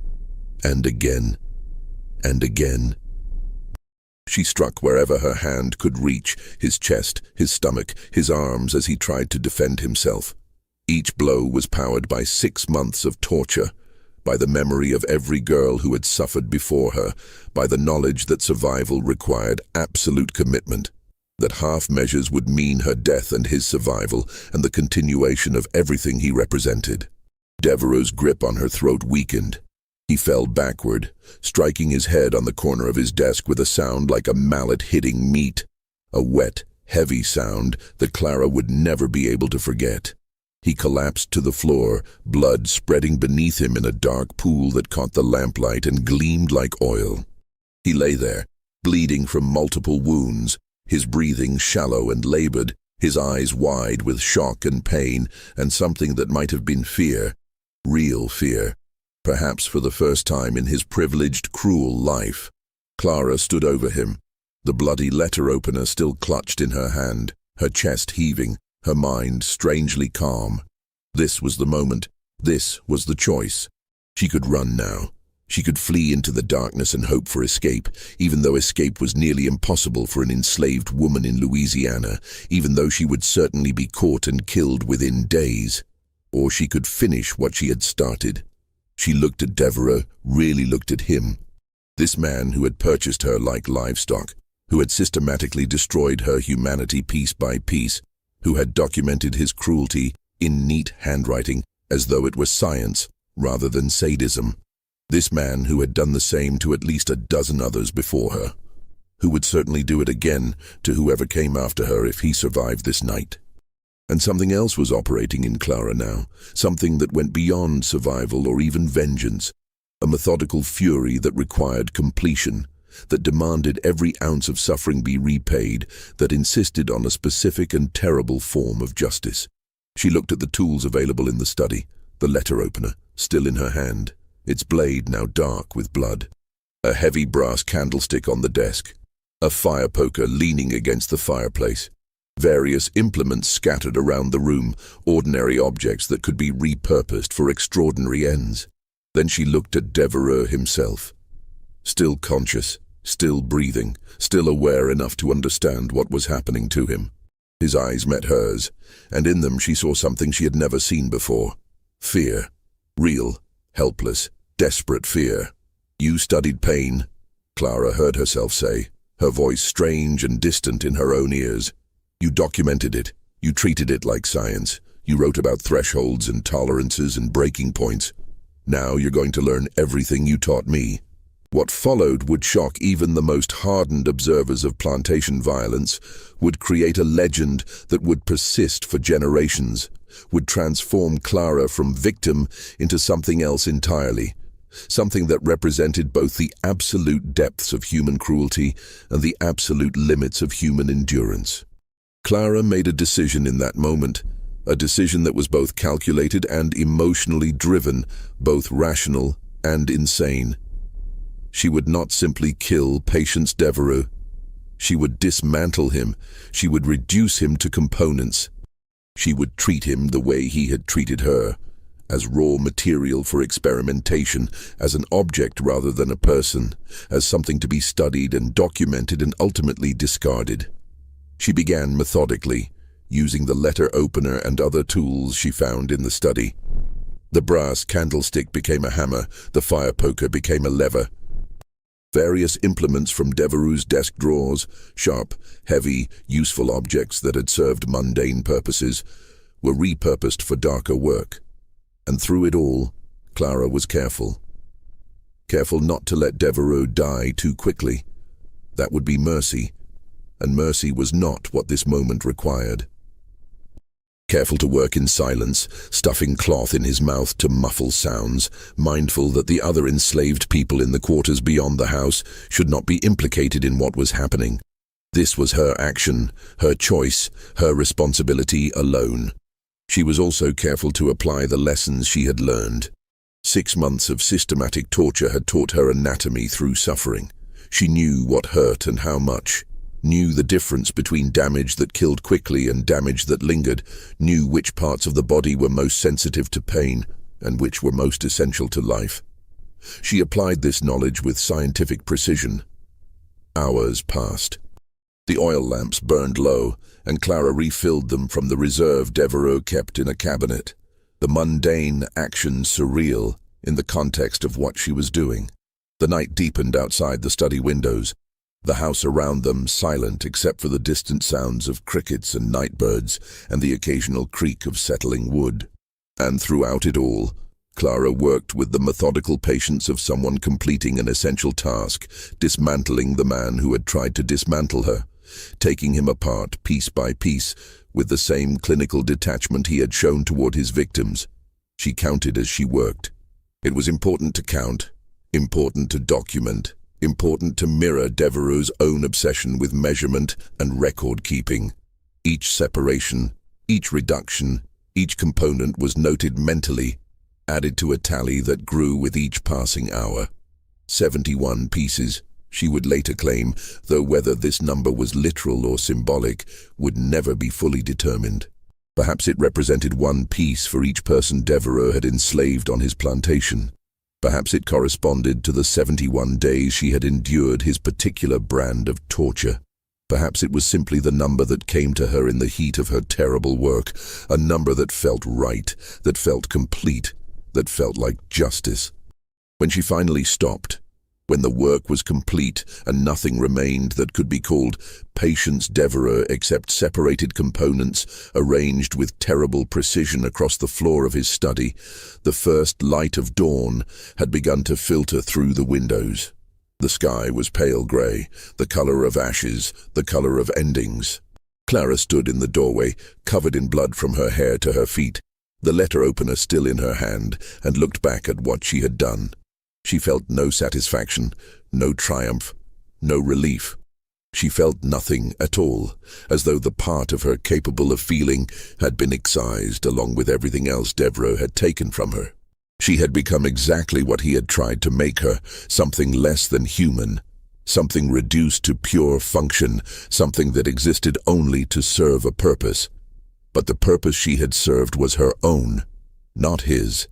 and again, and again. She struck wherever her hand could reach, his chest, his stomach, his arms as he tried to defend himself. Each blow was powered by 6 months of torture, by the memory of every girl who had suffered before her, by the knowledge that survival required absolute commitment, that half measures would mean her death and his survival, and the continuation of everything he represented. Devereaux's grip on her throat weakened. He fell backward, striking his head on the corner of his desk with a sound like a mallet hitting meat, a wet, heavy sound that Clara would never be able to forget. He collapsed to the floor, blood spreading beneath him in a dark pool that caught the lamplight and gleamed like oil. He lay there, bleeding from multiple wounds, his breathing shallow and labored, his eyes wide with shock and pain, and something that might have been fear, real fear, perhaps for the first time in his privileged, cruel life. Clara stood over him, the bloody letter opener still clutched in her hand, her chest heaving, her mind strangely calm. This was the moment. This was the choice. She could run now. She could flee into the darkness and hope for escape, even though escape was nearly impossible for an enslaved woman in Louisiana, even though she would certainly be caught and killed within days. Or she could finish what she had started. She looked at Devereaux, really looked at him. This man who had purchased her like livestock, who had systematically destroyed her humanity piece by piece, who had documented his cruelty in neat handwriting as though it were science rather than sadism. This man who had done the same to at least a dozen others before her, who would certainly do it again to whoever came after her if he survived this night. And something else was operating in Clara now, something that went beyond survival or even vengeance, a methodical fury that required completion, that demanded every ounce of suffering be repaid, that insisted on a specific and terrible form of justice. She looked at the tools available in the study, the letter opener, still in her hand, its blade now dark with blood. A heavy brass candlestick on the desk, a fire poker leaning against the fireplace, various implements scattered around the room, ordinary objects that could be repurposed for extraordinary ends. Then she looked at Devereux himself, still conscious, still breathing, still aware enough to understand what was happening to him. His eyes met hers, and in them she saw something she had never seen before. Fear. Real, helpless, desperate fear. "You studied pain," Clara heard herself say, her voice strange and distant in her own ears. "You documented it. You treated it like science. You wrote about thresholds and tolerances and breaking points. Now you're going to learn everything you taught me." What followed would shock even the most hardened observers of plantation violence, would create a legend that would persist for generations, would transform Clara from victim into something else entirely, something that represented both the absolute depths of human cruelty and the absolute limits of human endurance. Clara made a decision in that moment, a decision that was both calculated and emotionally driven, both rational and insane. She would not simply kill Patience Devereux. She would dismantle him. She would reduce him to components. She would treat him the way he had treated her, as raw material for experimentation, as an object rather than a person, as something to be studied and documented and ultimately discarded. She began methodically, using the letter opener and other tools she found in the study. The brass candlestick became a hammer, the fire poker became a lever. Various implements from Devereux's desk drawers, sharp, heavy, useful objects that had served mundane purposes, were repurposed for darker work. And through it all, Clara was careful. Careful not to let Devereux die too quickly. That would be mercy, and mercy was not what this moment required. Careful to work in silence, stuffing cloth in his mouth to muffle sounds, mindful that the other enslaved people in the quarters beyond the house should not be implicated in what was happening. This was her action, her choice, her responsibility alone. She was also careful to apply the lessons she had learned. 6 months of systematic torture had taught her anatomy through suffering. She knew what hurt and how much, knew the difference between damage that killed quickly and damage that lingered, knew which parts of the body were most sensitive to pain and which were most essential to life. She applied this knowledge with scientific precision. Hours passed. The oil lamps burned low, and Clara refilled them from the reserve Devereux kept in a cabinet, the mundane action surreal in the context of what she was doing. The night deepened outside the study windows, the house around them silent except for the distant sounds of crickets and nightbirds and the occasional creak of settling wood. And throughout it all, Clara worked with the methodical patience of someone completing an essential task, dismantling the man who had tried to dismantle her, taking him apart piece by piece with the same clinical detachment he had shown toward his victims. She counted as she worked. It was important to count, important to document, important to mirror Devereux's own obsession with measurement and record-keeping. Each separation, each reduction, each component was noted mentally, added to a tally that grew with each passing hour. 71 pieces, she would later claim, though whether this number was literal or symbolic would never be fully determined. Perhaps it represented 1 piece for each person Devereux had enslaved on his plantation. Perhaps it corresponded to the 71 days she had endured his particular brand of torture. Perhaps it was simply the number that came to her in the heat of her terrible work, a number that felt right, that felt complete, that felt like justice. When she finally stopped, when the work was complete and nothing remained that could be called Patience Devereux except separated components arranged with terrible precision across the floor of his study, the first light of dawn had begun to filter through the windows. The sky was pale grey, the colour of ashes, the colour of endings. Clara stood in the doorway, covered in blood from her hair to her feet, the letter opener still in her hand, and looked back at what she had done. She felt no satisfaction, no triumph, no relief. She felt nothing at all, as though the part of her capable of feeling had been excised along with everything else Devereaux had taken from her. She had become exactly what he had tried to make her, something less than human, something reduced to pure function, something that existed only to serve a purpose. But the purpose she had served was her own, not his.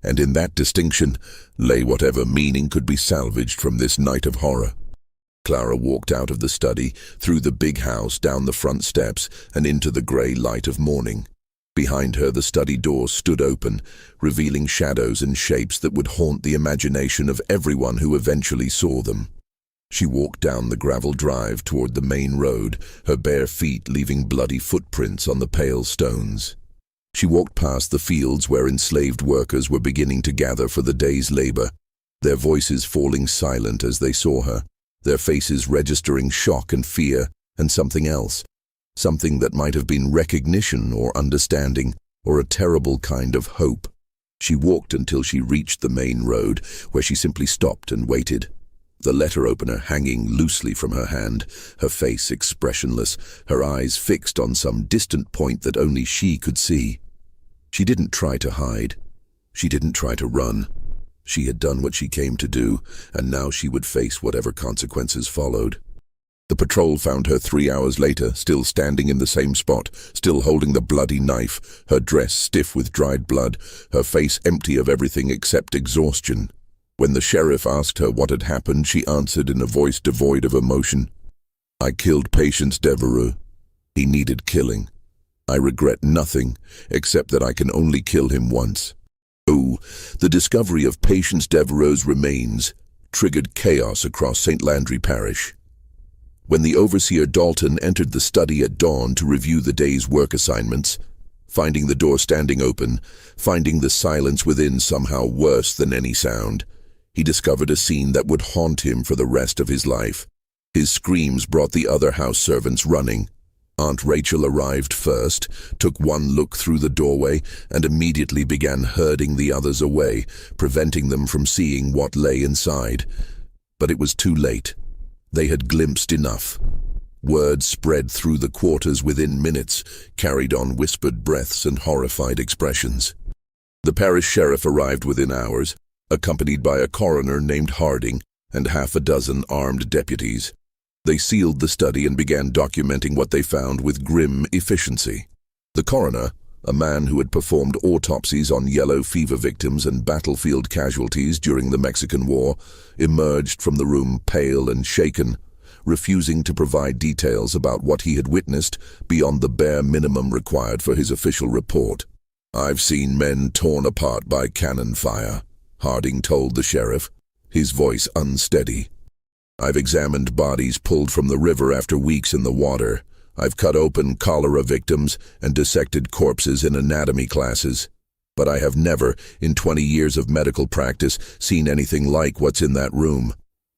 And in that distinction lay whatever meaning could be salvaged from this night of horror. Clara walked out of the study, through the big house, down the front steps, and into the grey light of morning. Behind her, the study door stood open, revealing shadows and shapes that would haunt the imagination of everyone who eventually saw them. She walked down the gravel drive toward the main road, her bare feet leaving bloody footprints on the pale stones. She walked past the fields where enslaved workers were beginning to gather for the day's labor, their voices falling silent as they saw her, their faces registering shock and fear and something else, something that might have been recognition or understanding or a terrible kind of hope. She walked until she reached the main road, where she simply stopped and waited, the letter opener hanging loosely from her hand, her face expressionless, her eyes fixed on some distant point that only she could see. She didn't try to hide. She didn't try to run. She had done what she came to do, and now she would face whatever consequences followed. The patrol found her 3 hours later, still standing in the same spot, still holding the bloody knife, her dress stiff with dried blood, her face empty of everything except exhaustion. When the sheriff asked her what had happened, she answered in a voice devoid of emotion, "I killed Patience Devereaux. He needed killing. I regret nothing, except that I can only kill him once." Oh, the discovery of Patience Devereaux's remains triggered chaos across St. Landry Parish. When the overseer Dalton entered the study at dawn to review the day's work assignments, finding the door standing open, finding the silence within somehow worse than any sound, he discovered a scene that would haunt him for the rest of his life. His screams brought the other house servants running. Aunt Rachel arrived first, took one look through the doorway, and immediately began herding the others away, preventing them from seeing what lay inside. But it was too late. They had glimpsed enough. Word spread through the quarters within minutes, carried on whispered breaths and horrified expressions. The parish sheriff arrived within hours, accompanied by a coroner named Harding and half a dozen armed deputies. They sealed the study and began documenting what they found with grim efficiency. The coroner, a man who had performed autopsies on yellow fever victims and battlefield casualties during the Mexican War, emerged from the room pale and shaken, refusing to provide details about what he had witnessed beyond the bare minimum required for his official report. "I've seen men torn apart by cannon fire," Harding told the sheriff, his voice unsteady. "I've examined bodies pulled from the river after weeks in the water. I've cut open cholera victims and dissected corpses in anatomy classes. But I have never, in 20 years of medical practice, seen anything like what's in that room.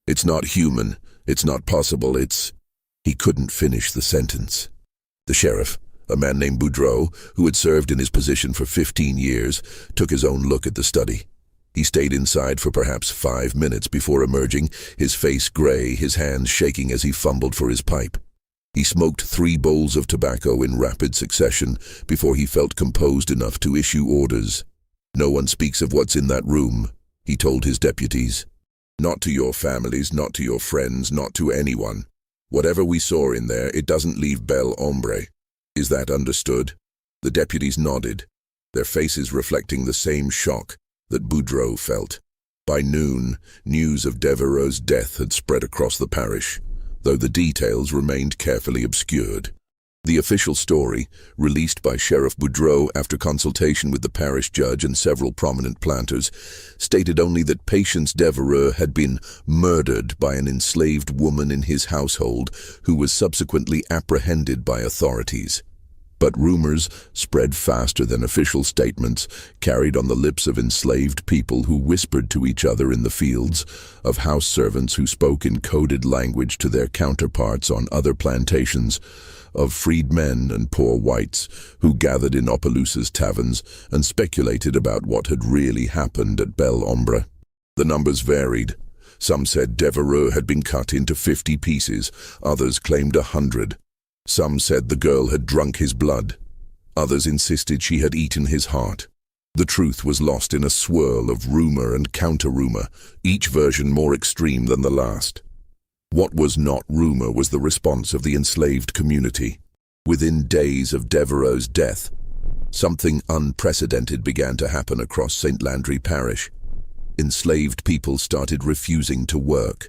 It's not human. It's not possible. It's—" He couldn't finish the sentence. The sheriff, a man named Boudreau, who had served in his position for 15 years, took his own look at the study. He stayed inside for perhaps 5 minutes before emerging, his face gray, his hands shaking as he fumbled for his pipe. He smoked 3 bowls of tobacco in rapid succession before he felt composed enough to issue orders. "No one speaks of what's in that room," he told his deputies. "Not to your families, not to your friends, not to anyone. Whatever we saw in there, it doesn't leave Bel Hombre. Is that understood?" The deputies nodded, their faces reflecting the same shock that Boudreau felt. By noon, news of Devereaux's death had spread across the parish, though the details remained carefully obscured. The official story, released by Sheriff Boudreau after consultation with the parish judge and several prominent planters, stated only that Patience Devereaux had been murdered by an enslaved woman in his household who was subsequently apprehended by authorities. But rumors spread faster than official statements, carried on the lips of enslaved people who whispered to each other in the fields, of house servants who spoke in coded language to their counterparts on other plantations, of freedmen and poor whites who gathered in Opelousas taverns and speculated about what had really happened at Bel Hombre. The numbers varied. Some said Devereux had been cut into 50 pieces, others claimed 100. Some said the girl had drunk his blood. Others insisted she had eaten his heart. The truth was lost in a swirl of rumor and counter-rumor, each version more extreme than the last. What was not rumor was the response of the enslaved community. Within days of Devereux's death, something unprecedented began to happen across St. Landry Parish. Enslaved people started refusing to work.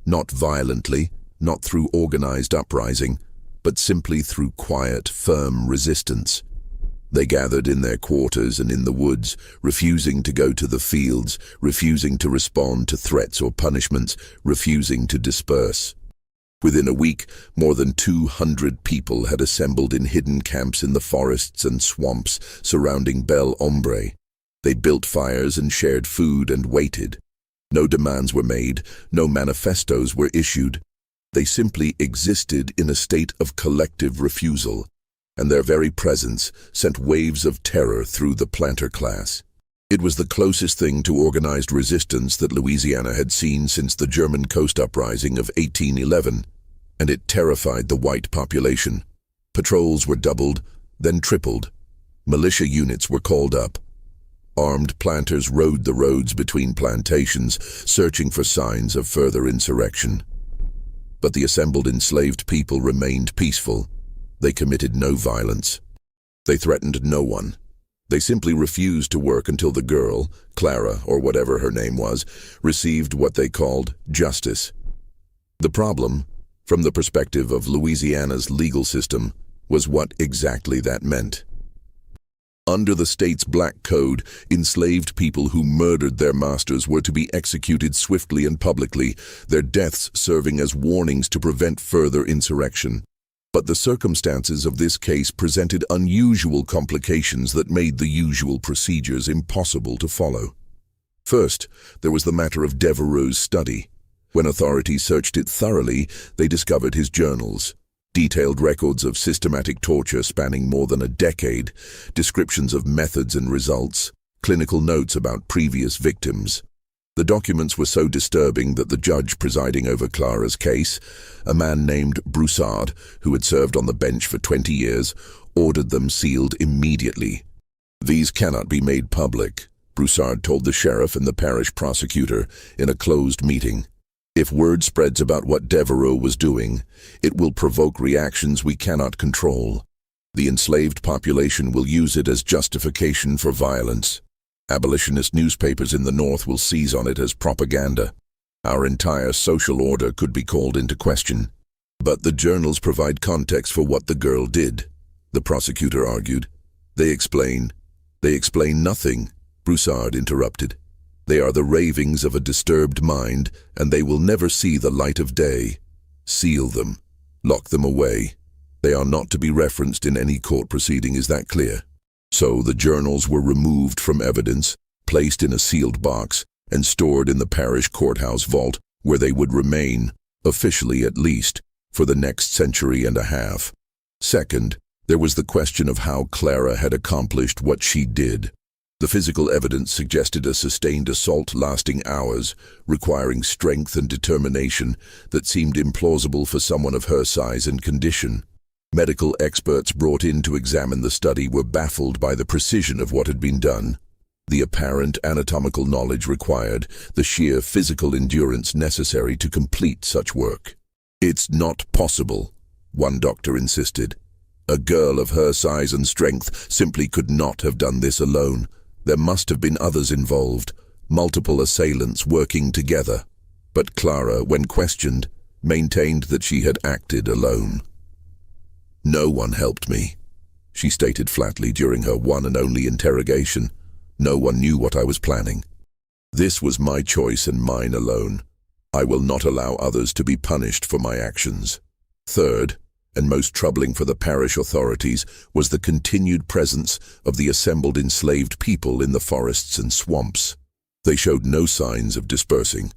Not violently, not through organized uprising, but simply through quiet, firm resistance. They gathered in their quarters and in the woods, refusing to go to the fields, refusing to respond to threats or punishments, refusing to disperse. Within a week, more than 200 people had assembled in hidden camps in the forests and swamps surrounding Bel Ombre. They built fires and shared food and waited. No demands were made, no manifestos were issued. They simply existed in a state of collective refusal, and their very presence sent waves of terror through the planter class. It was the closest thing to organized resistance that Louisiana had seen since the German coast uprising of 1811, and it terrified the white population. Patrols were doubled, then tripled. Militia units were called up. Armed planters rode the roads between plantations, searching for signs of further insurrection. But the assembled enslaved people remained peaceful. They committed no violence. They threatened no one. They simply refused to work until the girl, Clara, or whatever her name was, received what they called justice. The problem, from the perspective of Louisiana's legal system, was what exactly that meant. Under the state's black code, enslaved people who murdered their masters were to be executed swiftly and publicly, their deaths serving as warnings to prevent further insurrection. But the circumstances of this case presented unusual complications that made the usual procedures impossible to follow. First, there was the matter of Devereux's study. When authorities searched it thoroughly, they discovered his journals. Detailed records of systematic torture spanning more than a decade, descriptions of methods and results, clinical notes about previous victims. The documents were so disturbing that the judge presiding over Clara's case, a man named Broussard, who had served on the bench for 20 years, ordered them sealed immediately. "These cannot be made public," Broussard told the sheriff and the parish prosecutor in a closed meeting. "If word spreads about what Devereux was doing, it will provoke reactions we cannot control. The enslaved population will use it as justification for violence. Abolitionist newspapers in the North will seize on it as propaganda. Our entire social order could be called into question." "But the journals provide context for what the girl did," the prosecutor argued. They explain nothing," Broussard interrupted. "They are the ravings of a disturbed mind, and they will never see the light of day. Seal them. Lock them away. They are not to be referenced in any court proceeding, is that clear?" So the journals were removed from evidence, placed in a sealed box, and stored in the parish courthouse vault, where they would remain, officially at least, for the next century and a half. Second, there was the question of how Clara had accomplished what she did. The physical evidence suggested a sustained assault lasting hours, requiring strength and determination that seemed implausible for someone of her size and condition. Medical experts brought in to examine the study were baffled by the precision of what had been done. The apparent anatomical knowledge required, the sheer physical endurance necessary to complete such work. "It's not possible," one doctor insisted. "A girl of her size and strength simply could not have done this alone. There must have been others involved, multiple assailants working together." But Clara, when questioned, maintained that she had acted alone. "No one helped me," she stated flatly during her one and only interrogation. "No one knew what I was planning. This was my choice and mine alone. I will not allow others to be punished for my actions." Third, and most troubling for the parish authorities, was the continued presence of the assembled enslaved people in the forests and swamps. They showed no signs of dispersing.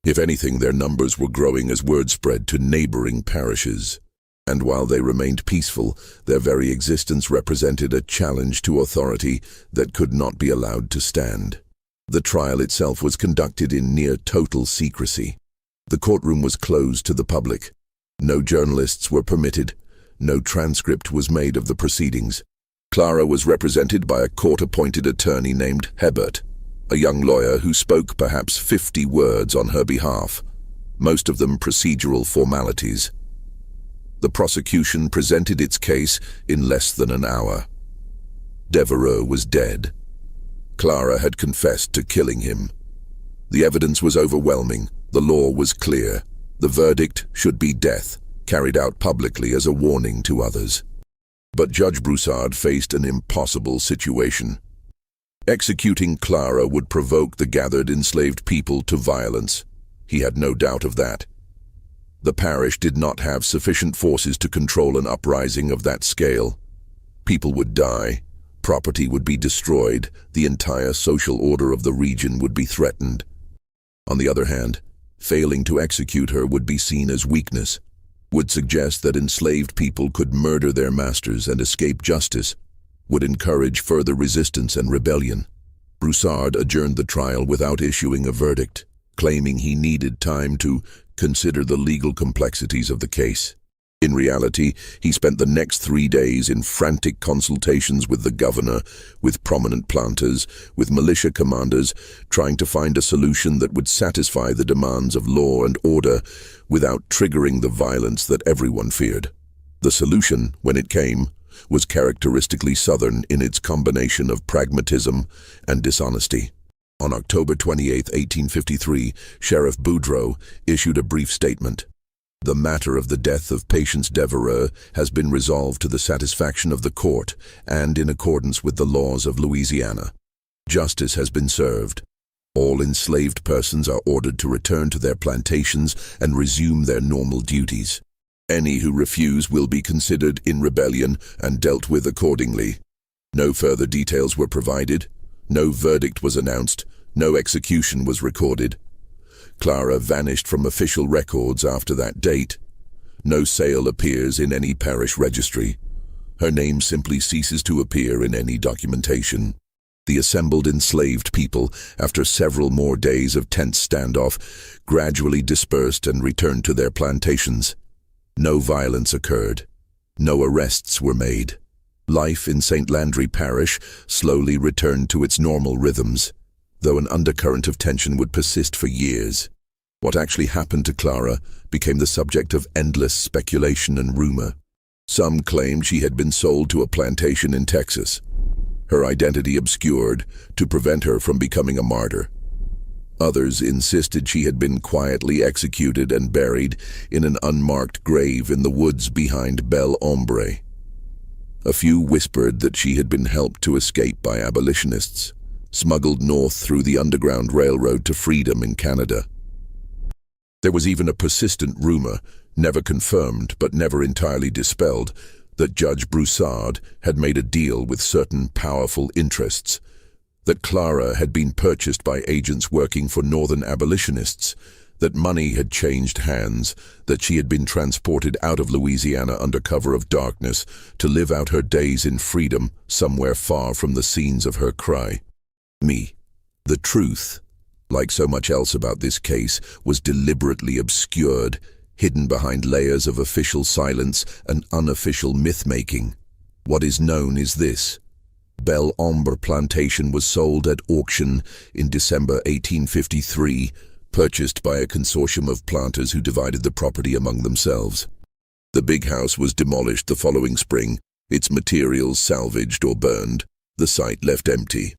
If anything, their numbers were growing as word spread to neighboring parishes. And while they remained peaceful, their very existence represented a challenge to authority that could not be allowed to stand. The trial itself was conducted in near total secrecy. The courtroom was closed to the public. No journalists were permitted. No transcript was made of the proceedings. Clara was represented by a court-appointed attorney named Hebert, a young lawyer who spoke perhaps 50 words on her behalf, most of them procedural formalities. The prosecution presented its case in less than an hour. Devereux was dead. Clara had confessed to killing him. The evidence was overwhelming. The law was clear. The verdict should be death, carried out publicly as a warning to others. But Judge Broussard faced an impossible situation. Executing Clara would provoke the gathered enslaved people to violence. He had no doubt of that. The parish did not have sufficient forces to control an uprising of that scale. People would die, property would be destroyed, the entire social order of the region would be threatened. On the other hand, failing to execute her would be seen as weakness, would suggest that enslaved people could murder their masters and escape justice, would encourage further resistance and rebellion. Broussard adjourned the trial without issuing a verdict, claiming he needed time to consider the legal complexities of the case. In reality, he spent the next 3 days in frantic consultations with the governor, with prominent planters, with militia commanders, trying to find a solution that would satisfy the demands of law and order without triggering the violence that everyone feared. The solution, when it came, was characteristically Southern in its combination of pragmatism and dishonesty. On October 28, 1853, Sheriff Boudreau issued a brief statement. The matter of the death of Patience Devereux has been resolved to the satisfaction of the court and in accordance with the laws of Louisiana. Justice has been served. All enslaved persons are ordered to return to their plantations and resume their normal duties. Any who refuse will be considered in rebellion and dealt with accordingly. No further details were provided. No verdict was announced. No execution was recorded. Clara vanished from official records after that date. No sale appears in any parish registry. Her name simply ceases to appear in any documentation. The assembled enslaved people, after several more days of tense standoff, gradually dispersed and returned to their plantations. No violence occurred. No arrests were made. Life in St. Landry Parish slowly returned to its normal rhythms, though an undercurrent of tension would persist for years. What actually happened to Clara became the subject of endless speculation and rumor. Some claimed she had been sold to a plantation in Texas, her identity obscured to prevent her from becoming a martyr. Others insisted she had been quietly executed and buried in an unmarked grave in the woods behind Belle Ombre. A few whispered that she had been helped to escape by abolitionists, smuggled north through the Underground Railroad to freedom in Canada. There was even a persistent rumor, never confirmed but never entirely dispelled, that Judge Broussard had made a deal with certain powerful interests, that Clara had been purchased by agents working for northern abolitionists, that money had changed hands, that she had been transported out of Louisiana under cover of darkness to live out her days in freedom somewhere far from the scenes of her crime. The truth, like so much else about this case, was deliberately obscured, hidden behind layers of official silence and unofficial myth-making. What is known is this. Belle Ombre Plantation was sold at auction in December 1853, purchased by a consortium of planters who divided the property among themselves. The big house was demolished the following spring, its materials salvaged or burned, the site left empty.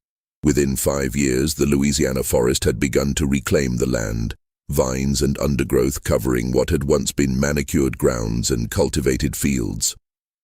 Within 5 years, the Louisiana forest had begun to reclaim the land, vines and undergrowth covering what had once been manicured grounds and cultivated fields.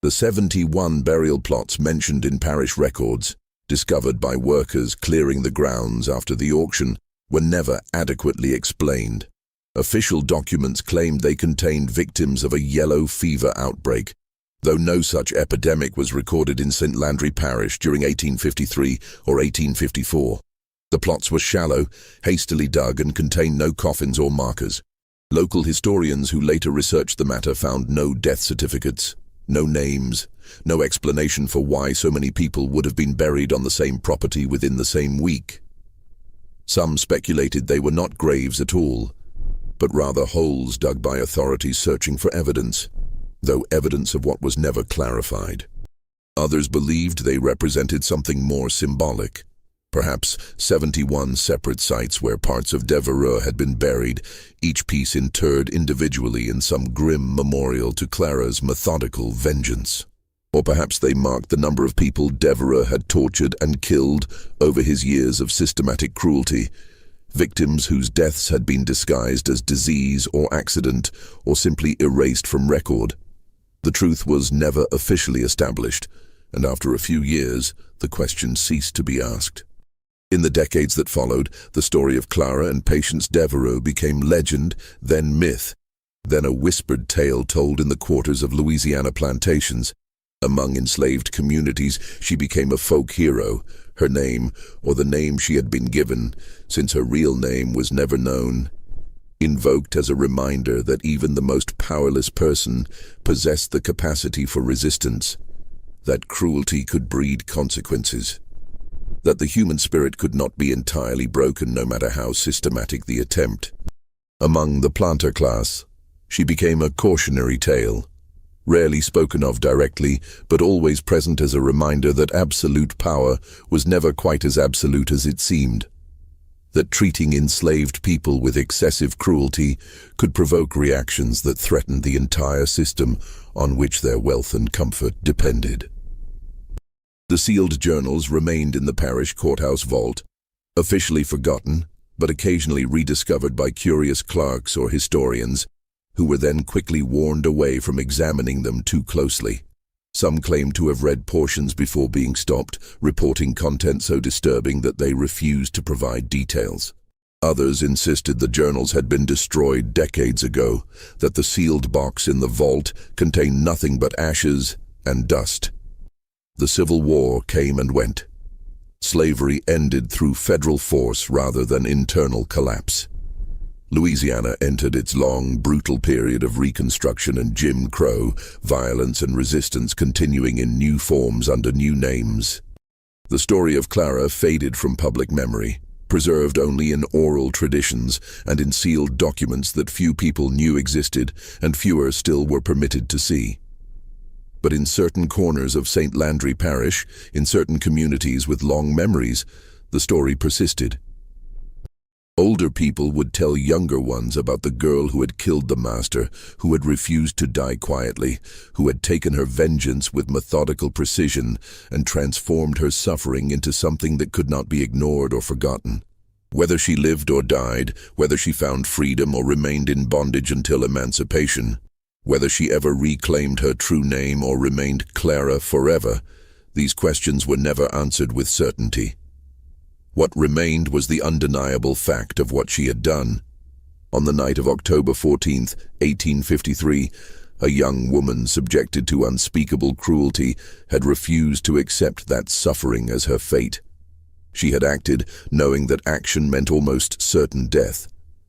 The 71 burial plots mentioned in parish records, discovered by workers clearing the grounds after the auction, were never adequately explained. Official documents claimed they contained victims of a yellow fever outbreak, though no such epidemic was recorded in St. Landry Parish during 1853 or 1854. The plots were shallow, hastily dug, and contained no coffins or markers. Local historians who later researched the matter found no death certificates, no names, no explanation for why so many people would have been buried on the same property within the same week. Some speculated they were not graves at all, but rather holes dug by authorities searching for evidence, though evidence of what was never clarified. Others believed they represented something more symbolic, perhaps 71 separate sites where parts of Devereux had been buried, each piece interred individually in some grim memorial to Clara's methodical vengeance. Or perhaps they marked the number of people Devereux had tortured and killed over his years of systematic cruelty, victims whose deaths had been disguised as disease or accident or simply erased from record. The truth was never officially established, and after a few years, the question ceased to be asked. In the decades that followed, the story of Clara and Patience Devereux became legend, then myth, then a whispered tale told in the quarters of Louisiana plantations. Among enslaved communities, she became a folk hero. Her name, or the name she had been given, since her real name was never known, invoked as a reminder that even the most powerless person possessed the capacity for resistance, that cruelty could breed consequences, that the human spirit could not be entirely broken no matter how systematic the attempt. Among the planter class, she became a cautionary tale, rarely spoken of directly, but always present as a reminder that absolute power was never quite as absolute as it seemed, that treating enslaved people with excessive cruelty could provoke reactions that threatened the entire system on which their wealth and comfort depended. The sealed journals remained in the parish courthouse vault, officially forgotten, but occasionally rediscovered by curious clerks or historians, who were then quickly warned away from examining them too closely. Some claimed to have read portions before being stopped, reporting content so disturbing that they refused to provide details. Others insisted the journals had been destroyed decades ago, that the sealed box in the vault contained nothing but ashes and dust. The Civil War came and went. Slavery ended through federal force rather than internal collapse. Louisiana entered its long, brutal period of Reconstruction and Jim Crow, violence and resistance continuing in new forms under new names. The story of Clara faded from public memory, preserved only in oral traditions and in sealed documents that few people knew existed and fewer still were permitted to see. But in certain corners of St. Landry Parish, in certain communities with long memories, the story persisted. Older people would tell younger ones about the girl who had killed the master, who had refused to die quietly, who had taken her vengeance with methodical precision and transformed her suffering into something that could not be ignored or forgotten. Whether she lived or died, whether she found freedom or remained in bondage until emancipation, whether she ever reclaimed her true name or remained Clara forever, these questions were never answered with certainty. What remained was the undeniable fact of what she had done. On the night of October 14th, 1853, a young woman subjected to unspeakable cruelty had refused to accept that suffering as her fate. She had acted knowing that action meant almost certain death,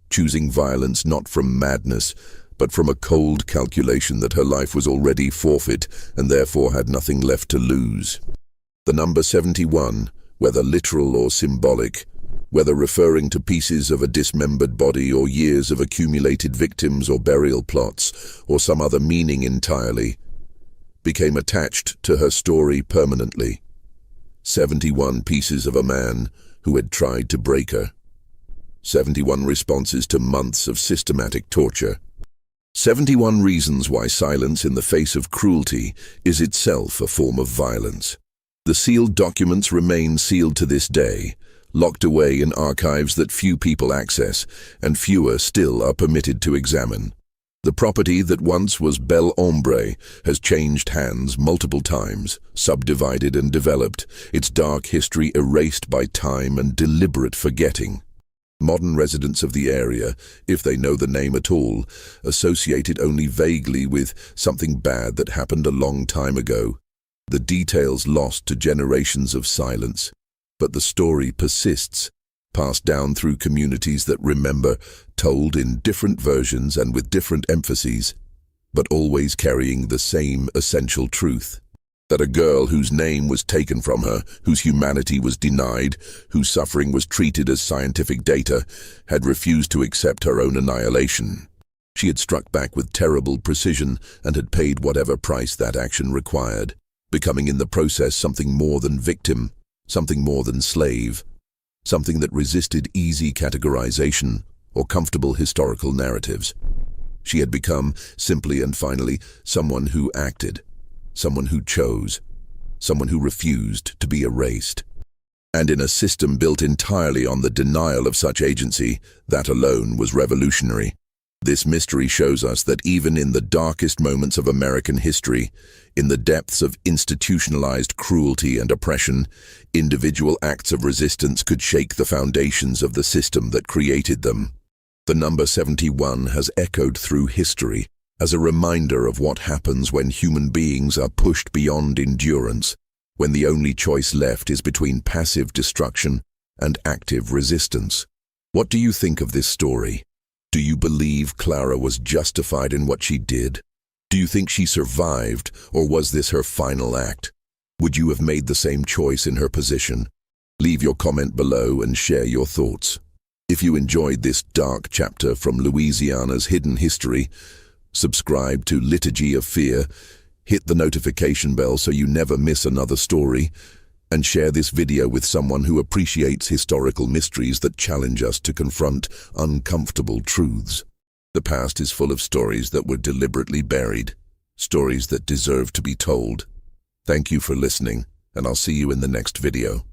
choosing violence not from madness, but from a cold calculation that her life was already forfeit and therefore had nothing left to lose. The number 71, whether literal or symbolic, whether referring to pieces of a dismembered body or years of accumulated victims or burial plots, or some other meaning entirely, became attached to her story permanently. 71 pieces of a man who had tried to break her. 71 responses to months of systematic torture. 71 reasons why silence in the face of cruelty is itself a form of violence. The sealed documents remain sealed to this day, locked away in archives that few people access, and fewer still are permitted to examine. The property that once was Bel Ombre has changed hands multiple times, subdivided and developed, its dark history erased by time and deliberate forgetting. Modern residents of the area, if they know the name at all, associate it only vaguely with something bad that happened a long time ago. The details lost to generations of silence, but the story persists, passed down through communities that remember, told in different versions and with different emphases, but always carrying the same essential truth. That a girl whose name was taken from her, whose humanity was denied, whose suffering was treated as scientific data, had refused to accept her own annihilation. She had struck back with terrible precision and had paid whatever price that action required, becoming in the process something more than victim, something more than slave, something that resisted easy categorization or comfortable historical narratives. She had become, simply and finally, someone who acted, someone who chose, someone who refused to be erased. And in a system built entirely on the denial of such agency, that alone was revolutionary. This mystery shows us that even in the darkest moments of American history, in the depths of institutionalized cruelty and oppression, individual acts of resistance could shake the foundations of the system that created them. The number 71 has echoed through history as a reminder of what happens when human beings are pushed beyond endurance, when the only choice left is between passive destruction and active resistance. What do you think of this story? Do you believe Clara was justified in what she did? Do you think she survived, or was this her final act? Would you have made the same choice in her position? Leave your comment below and share your thoughts. If you enjoyed this dark chapter from Louisiana's hidden history, subscribe to Liturgy of Fear, hit the notification bell so you never miss another story, and share this video with someone who appreciates historical mysteries that challenge us to confront uncomfortable truths. The past is full of stories that were deliberately buried, stories that deserve to be told. Thank you for listening, and I'll see you in the next video.